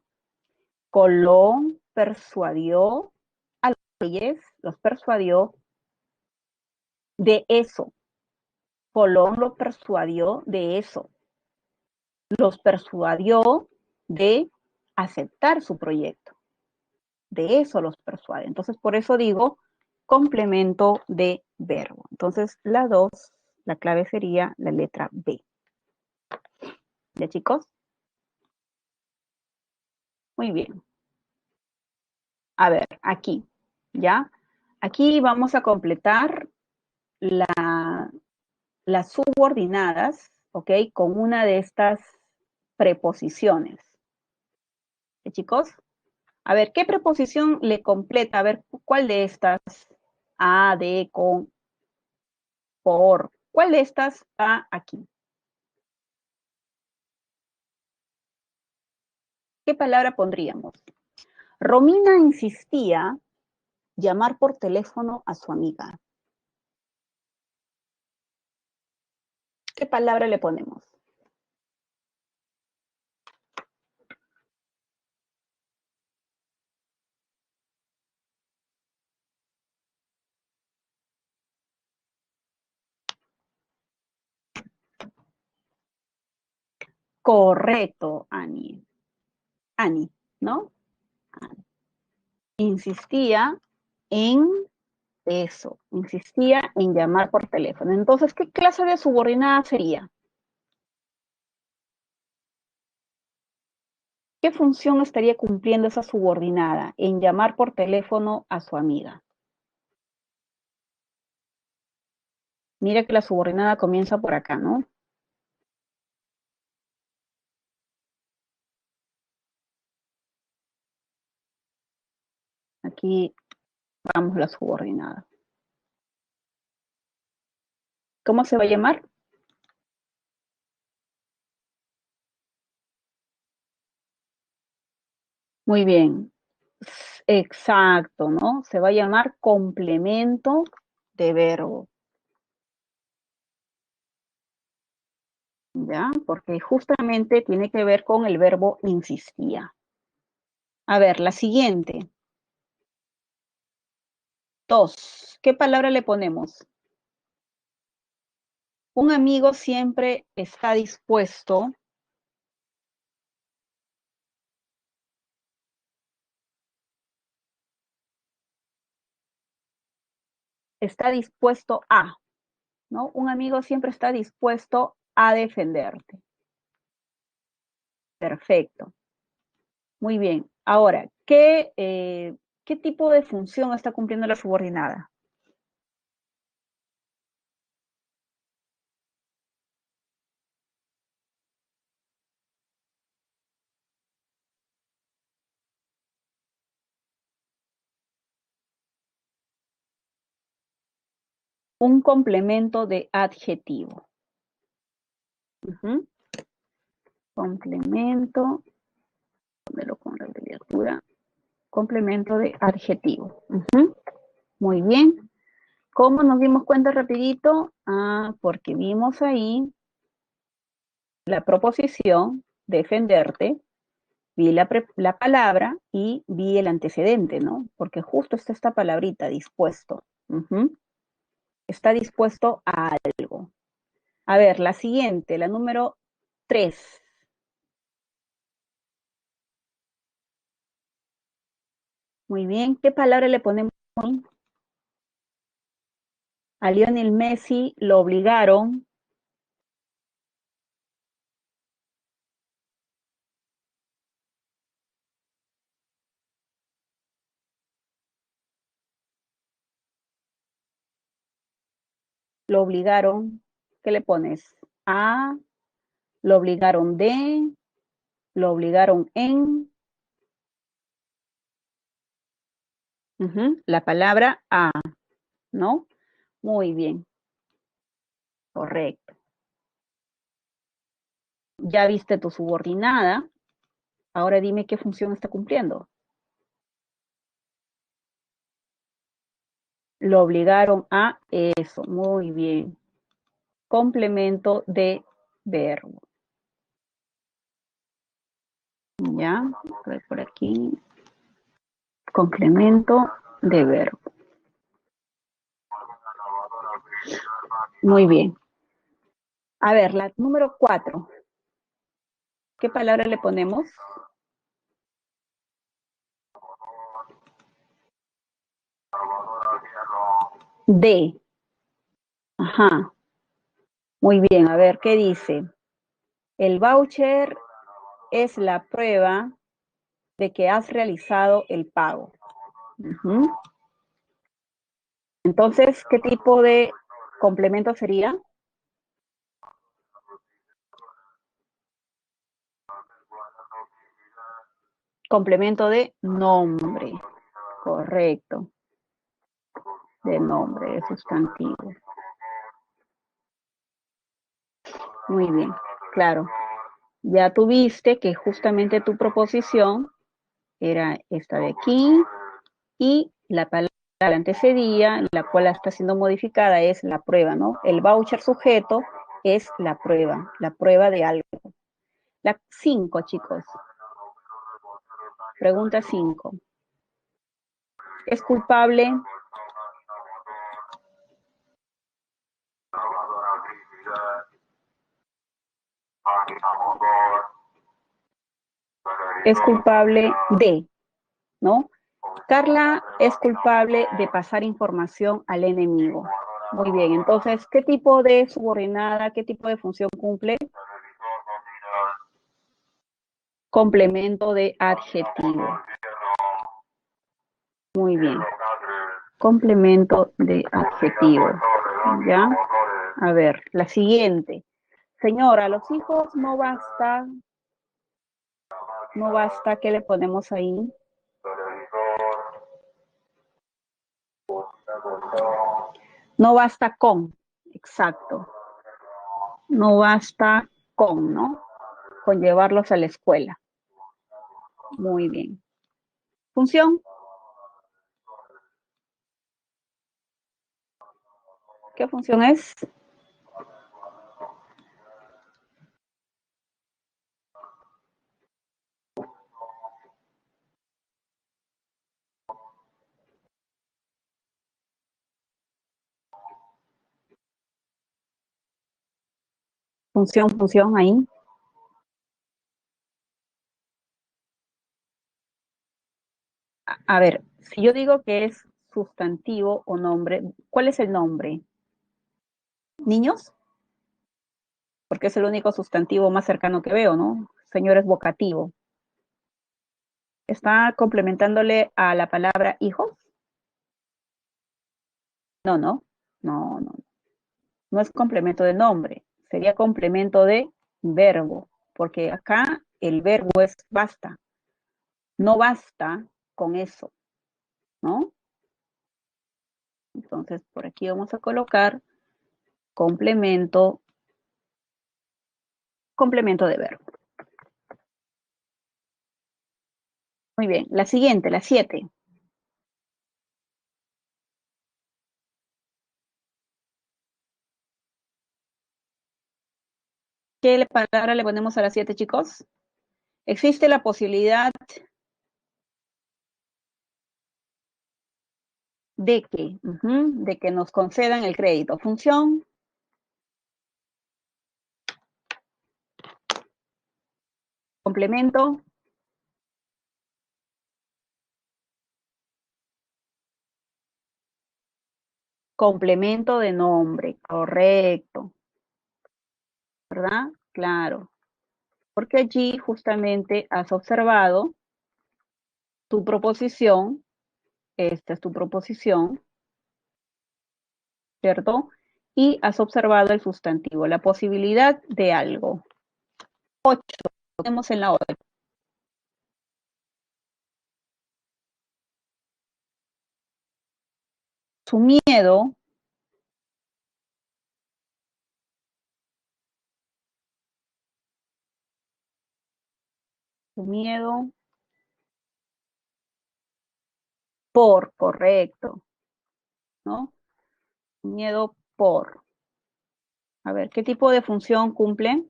S1: Colón persuadió a los reyes, los persuadió de eso. Colón lo persuadió de eso. Los persuadió de aceptar su proyecto. De eso los persuade. Entonces, por eso digo complemento de verbo. Entonces, la 2, la clave sería la letra B. ¿Ya, chicos? Muy bien. A ver, aquí, ¿ya? Aquí vamos a completar las subordinadas, ¿ok? Con una de estas preposiciones. ¿Ya, chicos? A ver, ¿qué preposición le completa? A ver, ¿cuál de estas? A, de, con, por. ¿Cuál de estas está aquí? ¿Qué palabra pondríamos? Romina insistía llamar por teléfono a su amiga. ¿Qué palabra le ponemos? Correcto, Ani. Ani, ¿no? Ani. Insistía en eso, insistía en llamar por teléfono. Entonces, ¿qué clase de subordinada sería? ¿Qué función estaría cumpliendo esa subordinada en llamar por teléfono a su amiga? Mira que la subordinada comienza por acá, ¿no? Aquí vamos la subordinada. ¿Cómo se va a llamar? Muy bien. Exacto, ¿no? Se va a llamar complemento de verbo. ¿Ya? Porque justamente tiene que ver con el verbo insistía. A ver, la siguiente. 2. ¿Qué palabra le ponemos? Un amigo siempre está dispuesto. Está dispuesto a, ¿no? Un amigo siempre está dispuesto a defenderte. Perfecto. Muy bien. Ahora, ¿qué tipo de función está cumpliendo la subordinada? Un complemento de adjetivo. Complemento, ponerlo con la abreviatura, complemento de adjetivo. Muy bien. ¿Cómo nos dimos cuenta rapidito? Porque vimos ahí la proposición, defenderte, vi la palabra y vi el antecedente, ¿no? Porque justo está esta palabrita, dispuesto. Está dispuesto a algo. A ver, la siguiente, la número 3. Muy bien, ¿qué palabra le ponemos ahí? A Lionel Messi lo obligaron. Lo obligaron, ¿qué le pones? A, lo obligaron de, lo obligaron en. La palabra a, ¿no? Muy bien, correcto. Ya viste tu subordinada, ahora dime qué función está cumpliendo. Lo obligaron a eso, muy bien. Complemento de verbo. Ya, voy por aquí. Complemento de verbo. Muy bien. A ver, la número 4. ¿Qué palabra le ponemos? De. Ajá. Muy bien, a ver, ¿qué dice? El voucher es la prueba de que has realizado el pago. Entonces, ¿qué tipo de complemento sería? Complemento de nombre. Correcto. De nombre, de sustantivo. Muy bien, claro. Ya tuviste que justamente tu proposición era esta de aquí y la palabra que antecedía, la cual está siendo modificada, es la prueba, ¿no? El voucher sujeto es la prueba de algo. La 5, chicos. Pregunta 5. ¿Es culpable? Es culpable de, ¿no? Carla es culpable de pasar información al enemigo. Muy bien, entonces, ¿qué tipo de subordinada, qué tipo de función cumple? Complemento de adjetivo. Muy bien. Complemento de adjetivo. ¿Ya? A ver, la siguiente. Señora, a los hijos no basta, ¿qué le ponemos ahí? No basta con, exacto. No basta con, ¿no? Con llevarlos a la escuela. Muy bien. Función. ¿Qué función es? Función ahí. A ver, si yo digo que es sustantivo o nombre, ¿cuál es el nombre? ¿Niños? Porque es el único sustantivo más cercano que veo, ¿no? Señor es vocativo. ¿Está complementándole a la palabra hijos? No, no, no, no. No es complemento de nombre, sería complemento de verbo, porque acá el verbo es basta. No basta con eso, ¿no? Entonces, por aquí vamos a colocar complemento, complemento de verbo. Muy bien, la siguiente, la 7. ¿Qué palabra le ponemos a la 7, chicos? Existe la posibilidad de que nos concedan el crédito. Función, complemento, complemento de nombre, correcto, ¿verdad? Claro, porque allí justamente has observado tu proposición, esta es tu proposición, ¿cierto? Y has observado el sustantivo, la posibilidad de algo. 8, tenemos en la 8. Su miedo, su miedo por, correcto, ¿no? Miedo por. A ver, ¿qué tipo de función cumple?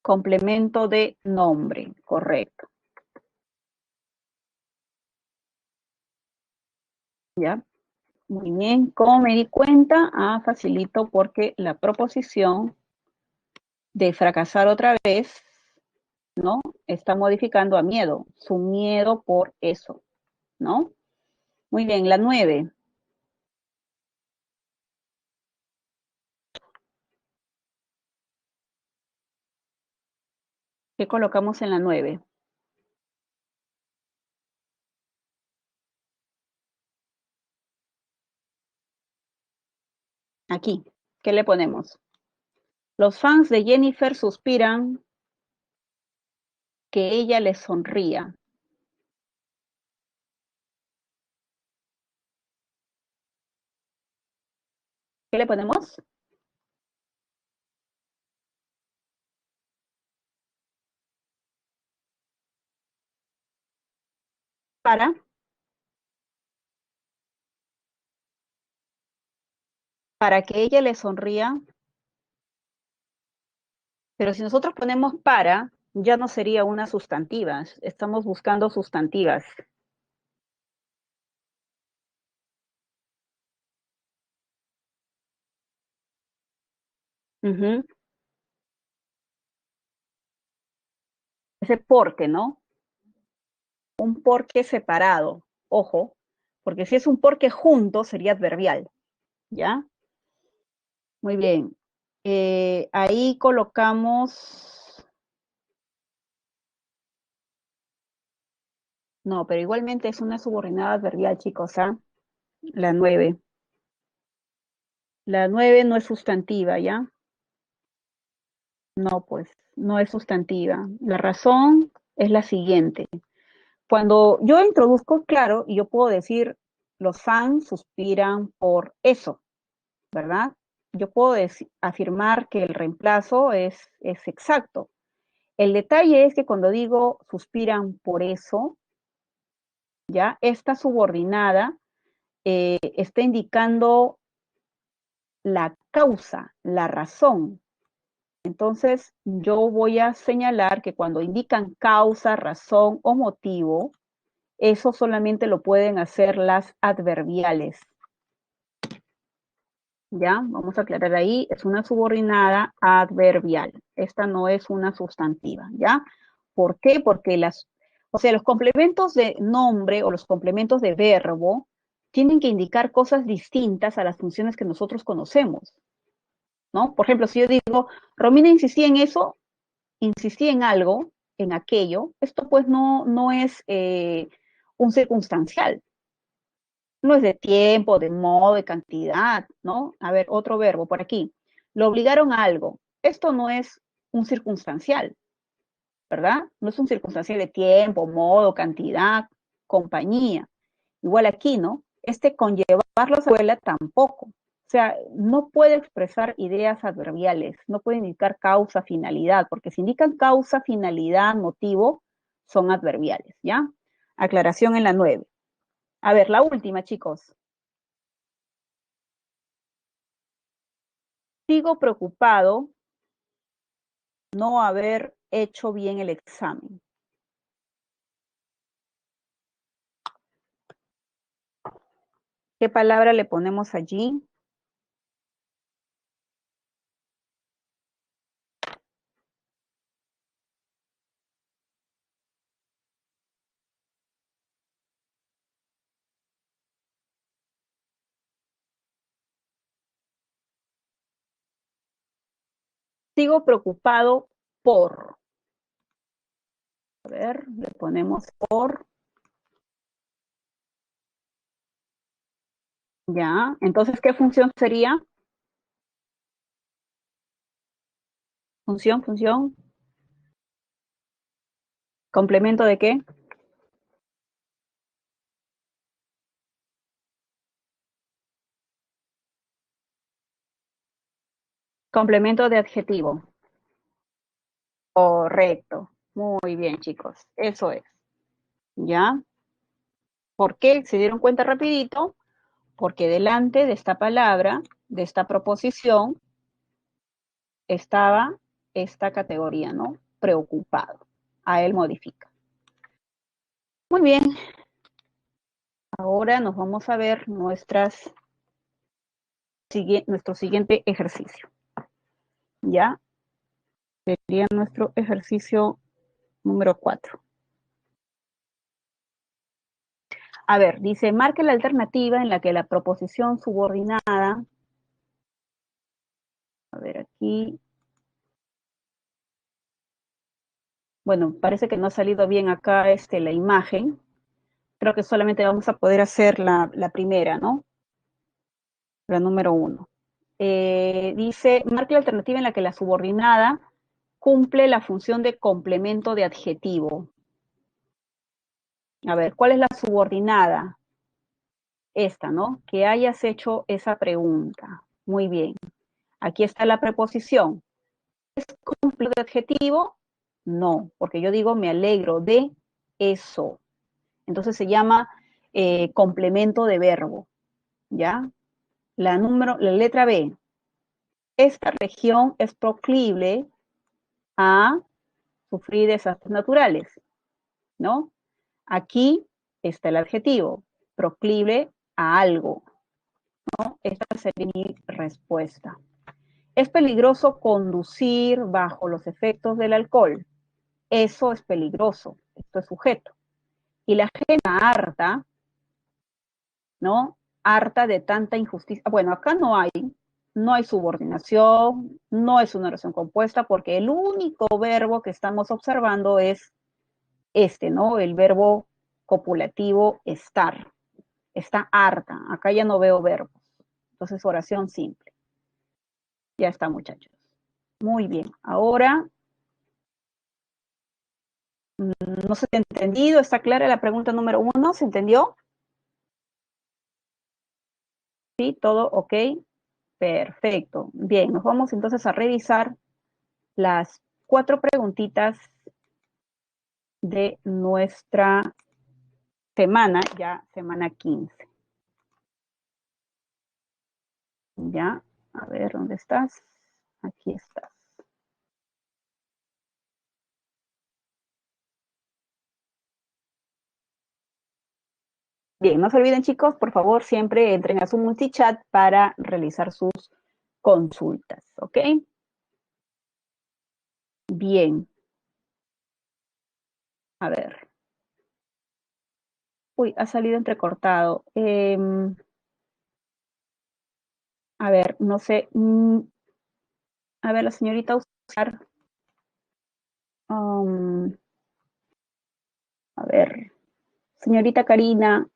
S1: Complemento de nombre, correcto. ¿Ya? Muy bien, ¿cómo me di cuenta? Ah, facilito porque la proposición de fracasar otra vez, ¿no? Está modificando a miedo, su miedo por eso, ¿no? Muy bien, la 9. ¿Qué colocamos en la 9? Aquí, ¿qué le ponemos? Los fans de Jennifer suspiran que ella les sonría. ¿Qué le ponemos? Para, para que ella le sonría. Pero si nosotros ponemos para, ya no sería una sustantiva. Estamos buscando sustantivas. Ujú. Ese porque, ¿no? Un porque separado. Ojo, porque si es un porque junto, sería adverbial. ¿Ya? Muy bien. Ahí colocamos. No, pero igualmente es una subordinada adverbial, chicos, ¿ah? La 9. La 9 no es sustantiva, ¿ya? No, pues, no es sustantiva. La razón es la siguiente. Cuando yo introduzco, claro, y yo puedo decir, los fans suspiran por eso, ¿verdad? Yo puedo afirmar que el reemplazo es exacto. El detalle es que cuando digo suspiran por eso, ya, esta subordinada está indicando la causa, la razón. Entonces, yo voy a señalar que cuando indican causa, razón o motivo, eso solamente lo pueden hacer las adverbiales. ¿Ya? Vamos a aclarar ahí, es una subordinada adverbial. Esta no es una sustantiva, ¿ya? ¿Por qué? Porque los complementos de nombre o los complementos de verbo tienen que indicar cosas distintas a las funciones que nosotros conocemos, ¿no? Por ejemplo, si yo digo, Romina insistía en eso, insistía en algo, en aquello, esto pues no es un circunstancial, no es de tiempo, de modo, de cantidad, ¿no? A ver, otro verbo por aquí. Lo obligaron a algo. Esto no es un circunstancial, ¿verdad? No es un circunstancial de tiempo, modo, cantidad, compañía. Igual aquí, ¿no? Este conllevarlo a la escuela tampoco. O sea, no puede expresar ideas adverbiales, no puede indicar causa, finalidad, porque si indican causa, finalidad, motivo, son adverbiales, ¿ya? Aclaración en la 9. A ver, la última, chicos. Sigo preocupado no haber hecho bien el examen. ¿Qué palabra le ponemos allí? Sigo preocupado por. A ver, le ponemos por. Ya, entonces, ¿qué función sería? Función. ¿Complemento de qué? Complemento de adjetivo. Correcto. Muy bien, chicos. Eso es. ¿Ya? ¿Por qué? ¿Se dieron cuenta rapidito? Porque delante de esta palabra, de esta proposición, estaba esta categoría, ¿no? Preocupado. A él modifica. Muy bien. Ahora nos vamos a ver nuestro siguiente ejercicio. ¿Ya? Sería nuestro ejercicio número 4. A ver, dice, marque la alternativa en la que la proposición subordinada, a ver aquí, bueno, parece que no ha salido bien acá la imagen, creo que solamente vamos a poder hacer la primera, ¿no? La número 1. Dice, marque la alternativa en la que la subordinada cumple la función de complemento de adjetivo. A ver, ¿cuál es la subordinada? Esta, ¿no? Que hayas hecho esa pregunta. Muy bien. Aquí está la preposición. ¿Es complemento de adjetivo? No, porque yo digo me alegro de eso. Entonces se llama complemento de verbo, ¿ya? La letra B. Esta región es proclive a sufrir desastres naturales, ¿no? Aquí está el adjetivo, proclive a algo, ¿no? Esta sería mi respuesta. ¿Es peligroso conducir bajo los efectos del alcohol? Eso es peligroso, esto es sujeto. Y la gente harta, ¿no? Harta de tanta injusticia. Bueno, acá no hay subordinación, no es una oración compuesta, porque el único verbo que estamos observando es ¿no? El verbo copulativo estar. Está harta. Acá ya no veo verbos. Entonces, oración simple. Ya está, muchachos. Muy bien. Ahora, no se ha entendido. ¿Está clara la pregunta número 1? ¿Se entendió? Sí, todo ok. Perfecto. Bien, nos vamos entonces a revisar las 4 preguntitas de nuestra semana, ya semana 15. Ya, a ver, ¿dónde estás? Aquí estás. Bien, no se olviden, chicos, por favor, siempre entren a su multichat para realizar sus consultas, ¿ok? Bien. A ver. Uy, ha salido entrecortado. A ver, no sé. A ver, la señorita usar. A ver, señorita Karina,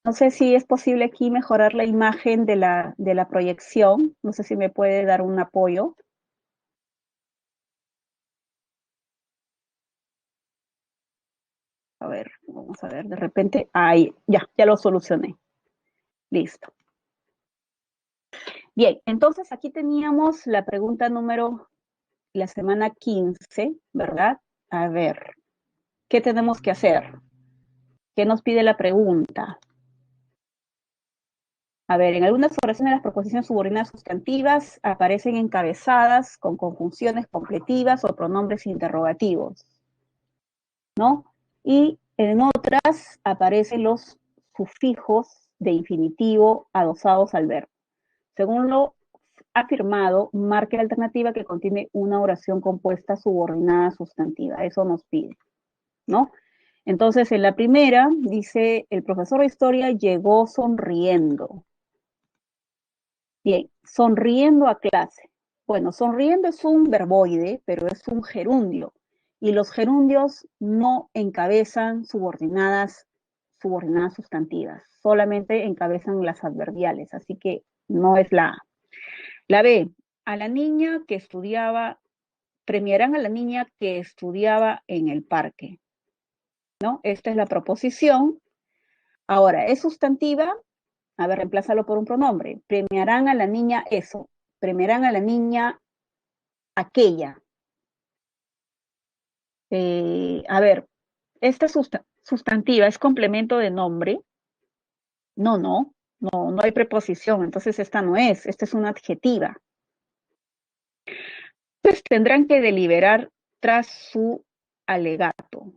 S1: no sé si es posible aquí mejorar la imagen de la proyección. No sé si me puede dar un apoyo. A ver, vamos a ver, de repente, ahí, ya lo solucioné. Listo. Bien, entonces aquí teníamos la pregunta número, la semana 15, ¿verdad? A ver, ¿qué tenemos que hacer? ¿Qué nos pide la pregunta? A ver, en algunas oraciones las proposiciones subordinadas sustantivas aparecen encabezadas con conjunciones completivas o pronombres interrogativos, ¿no? Y en otras aparecen los sufijos de infinitivo adosados al verbo. Según lo afirmado, marque la alternativa que contiene una oración compuesta subordinada sustantiva. Eso nos pide, ¿no? Entonces, en la primera dice, el profesor de historia llegó sonriendo. Bien, sonriendo a clase. Bueno, sonriendo es un verboide, pero es un gerundio. Y los gerundios no encabezan subordinadas sustantivas, solamente encabezan las adverbiales, así que no es la A. La B, a la niña que estudiaba, premiarán a la niña que estudiaba en el parque, ¿no? Esta es la proposición. Ahora, ¿es sustantiva? A ver, reemplázalo por un pronombre. Premiarán a la niña eso. Premiarán a la niña aquella. A ver, esta sustantiva es complemento de nombre. No hay preposición, entonces esta no es, esta es una adjetiva. Entonces tendrán que deliberar tras su alegato.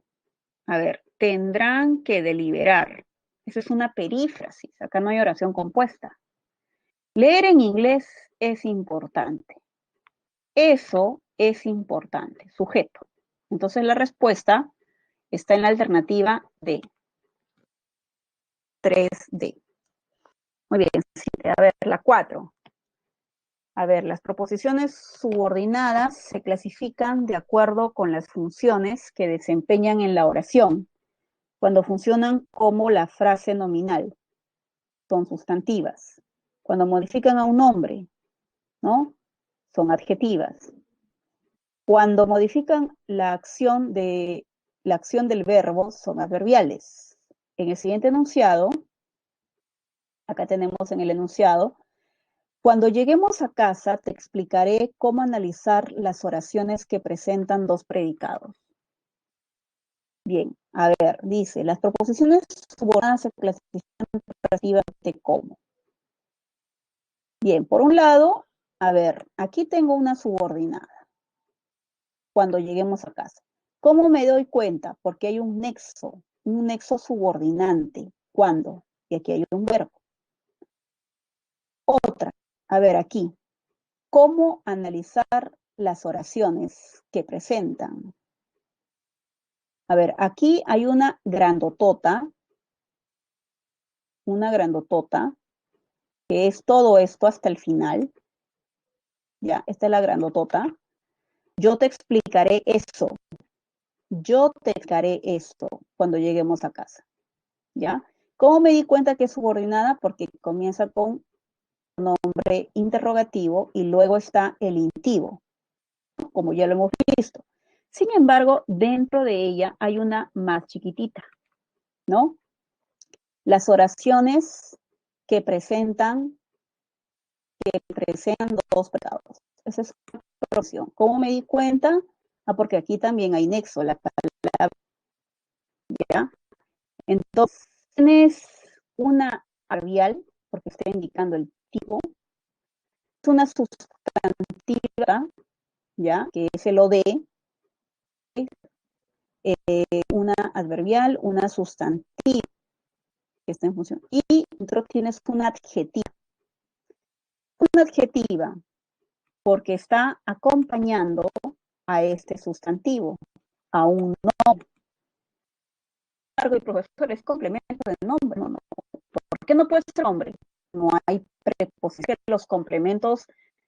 S1: A ver, tendrán que deliberar. Esa es una perífrasis, acá no hay oración compuesta. Leer en inglés es importante. Eso es importante, sujeto. Entonces la respuesta está en la alternativa D, 3D. Muy bien, a ver, la 4. A ver, las proposiciones subordinadas se clasifican de acuerdo con las funciones que desempeñan en la oración, cuando funcionan como la frase nominal, son sustantivas. Cuando modifican a un nombre, ¿no? Son adjetivas. Cuando modifican la acción del verbo, son adverbiales. En el siguiente enunciado, acá tenemos en el enunciado, cuando lleguemos a casa te explicaré cómo analizar las oraciones que presentan dos predicados. Bien, a ver, dice, las proposiciones subordinadas se clasifican relativamente como. Bien, por un lado, a ver, aquí tengo una subordinada. Cuando lleguemos a casa. ¿Cómo me doy cuenta? Porque hay un nexo subordinante. ¿Cuándo? Y aquí hay un verbo. Otra, a ver aquí. ¿Cómo analizar las oraciones que presentan? A ver, aquí hay una grandotota, que es todo esto hasta el final. Ya, esta es la grandotota. Yo te explicaré eso. Yo te explicaré esto cuando lleguemos a casa. ¿Ya? ¿Cómo me di cuenta que es subordinada? Porque comienza con nombre interrogativo y luego está el intivo, ¿no? Como ya lo hemos visto. Sin embargo, dentro de ella hay una más chiquitita, ¿no? Las oraciones que presentan dos pecados. esa es otra opción. ¿Cómo me di cuenta? Porque aquí también hay nexo, la palabra, ¿ya? Entonces, tienes una adverbial, porque está indicando el tipo, es una sustantiva, ¿ya? Que es el OD, una adverbial, una sustantiva, que está en función, y dentro tienes una adjetiva, porque está acompañando a este sustantivo, a un nombre. Y profesor, es complemento de nombre, no. ¿Por qué no puede ser hombre? No hay preposiciones. Los complementos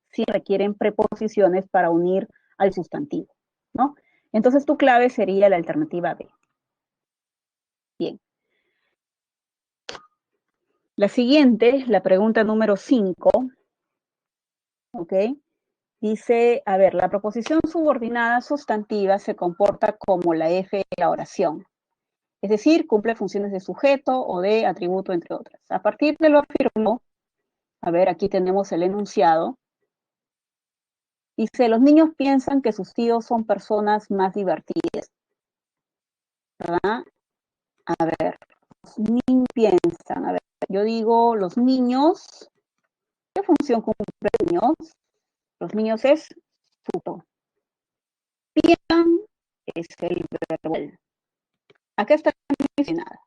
S1: sí requieren preposiciones para unir al sustantivo, ¿no? Entonces tu clave sería la alternativa B. Bien. La siguiente, la pregunta número 5, ¿ok? Dice, a ver, la proposición subordinada sustantiva se comporta como la F de la oración. Es decir, cumple funciones de sujeto o de atributo, entre otras. A partir de lo afirmado, a ver, aquí tenemos el enunciado. Dice, los niños piensan que sus tíos son personas más divertidas, ¿verdad? A ver, los niños piensan, a ver, yo digo, los niños, ¿qué función cumplen los niños? Los niños es sujeto. Piensan es el verbo. Acá está mencionada.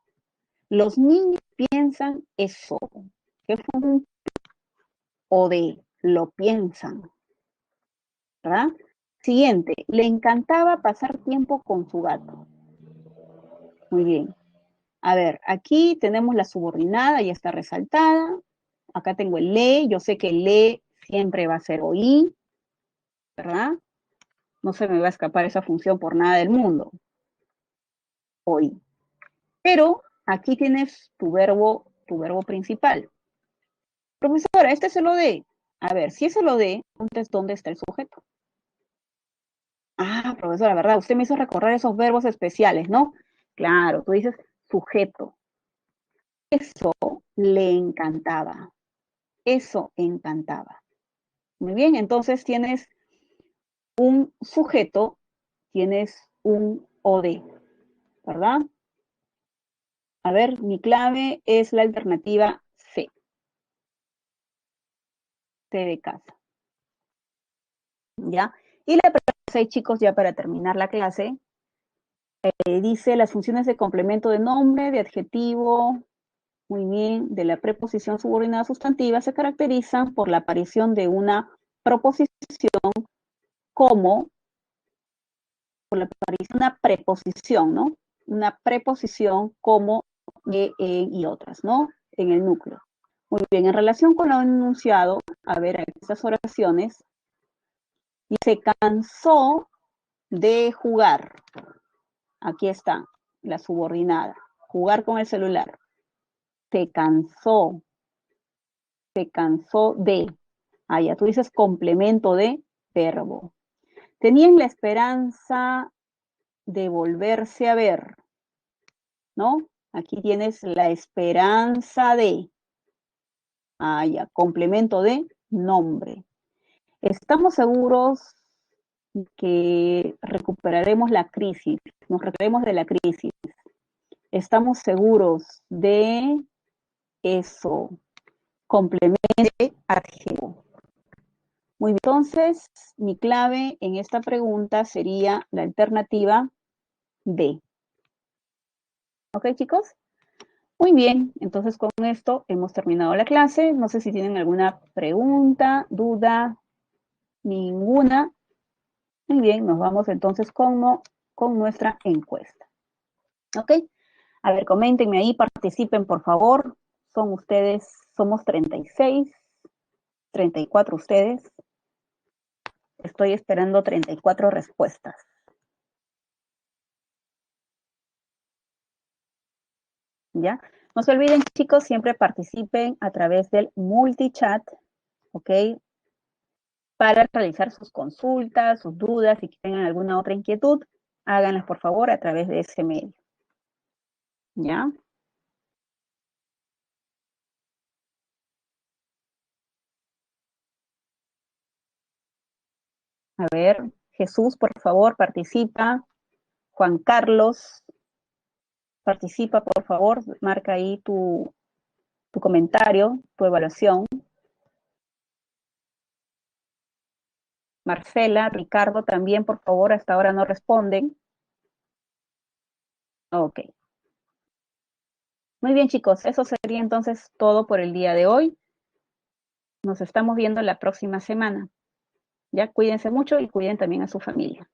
S1: Los niños piensan eso. ¿Qué función? O de lo piensan, ¿verdad? Siguiente, le encantaba pasar tiempo con su gato. Muy bien. A ver, aquí tenemos la subordinada, ya está resaltada. Acá tengo el le, yo sé que el le siempre va a ser oí, ¿verdad? No se me va a escapar esa función por nada del mundo. Oí. Pero aquí tienes tu verbo principal. Profesora, este se lo de. A ver, si es se lo de, entonces, ¿dónde está el sujeto? Ah, profesora, ¿verdad? Usted me hizo recorrer esos verbos especiales, ¿no? Claro, tú dices sujeto. Eso le encantaba. Eso encantaba. Muy bien, entonces tienes un sujeto, tienes un OD, ¿verdad? A ver, mi clave es la alternativa C, C de casa, ¿ya? Y la pregunta 6, chicos, ya para terminar la clase, dice las funciones de complemento de nombre, de adjetivo, muy bien, de la preposición subordinada sustantiva se caracterizan por la aparición de una proposición como, por la aparición de una preposición, ¿no? Una preposición como de, y otras, ¿no? En el núcleo. Muy bien, en relación con lo enunciado, a ver, estas oraciones, y se cansó de jugar. Aquí está, la subordinada. Jugar con el celular. Se cansó de. Ah, ya, tú dices complemento de verbo. Tenían la esperanza de volverse a ver, ¿no? Aquí tienes la esperanza de. Ah, ya, complemento de nombre. Estamos seguros que recuperaremos la crisis, nos recuperaremos de la crisis. Estamos seguros de eso. Complemento de adjetivo. Muy bien, entonces mi clave en esta pregunta sería la alternativa D. ¿Ok, chicos? Muy bien, entonces con esto hemos terminado la clase. No sé si tienen alguna pregunta, duda, ninguna. Muy bien, nos vamos entonces con nuestra encuesta. ¿Ok? A ver, coméntenme ahí, participen por favor. Son ustedes, somos 36, 34 ustedes. Estoy esperando 34 respuestas. ¿Ya? No se olviden, chicos, siempre participen a través del multichat, ¿ok? Para realizar sus consultas, sus dudas, si tienen alguna otra inquietud, háganlas por favor a través de ese medio. ¿Ya? A ver, Jesús, por favor, participa. Juan Carlos, participa, por favor. Marca ahí tu comentario, tu evaluación. Marcela, Ricardo también, por favor, hasta ahora no responden. Ok. Muy bien, chicos, eso sería entonces todo por el día de hoy. Nos estamos viendo la próxima semana. Ya cuídense mucho y cuiden también a su familia.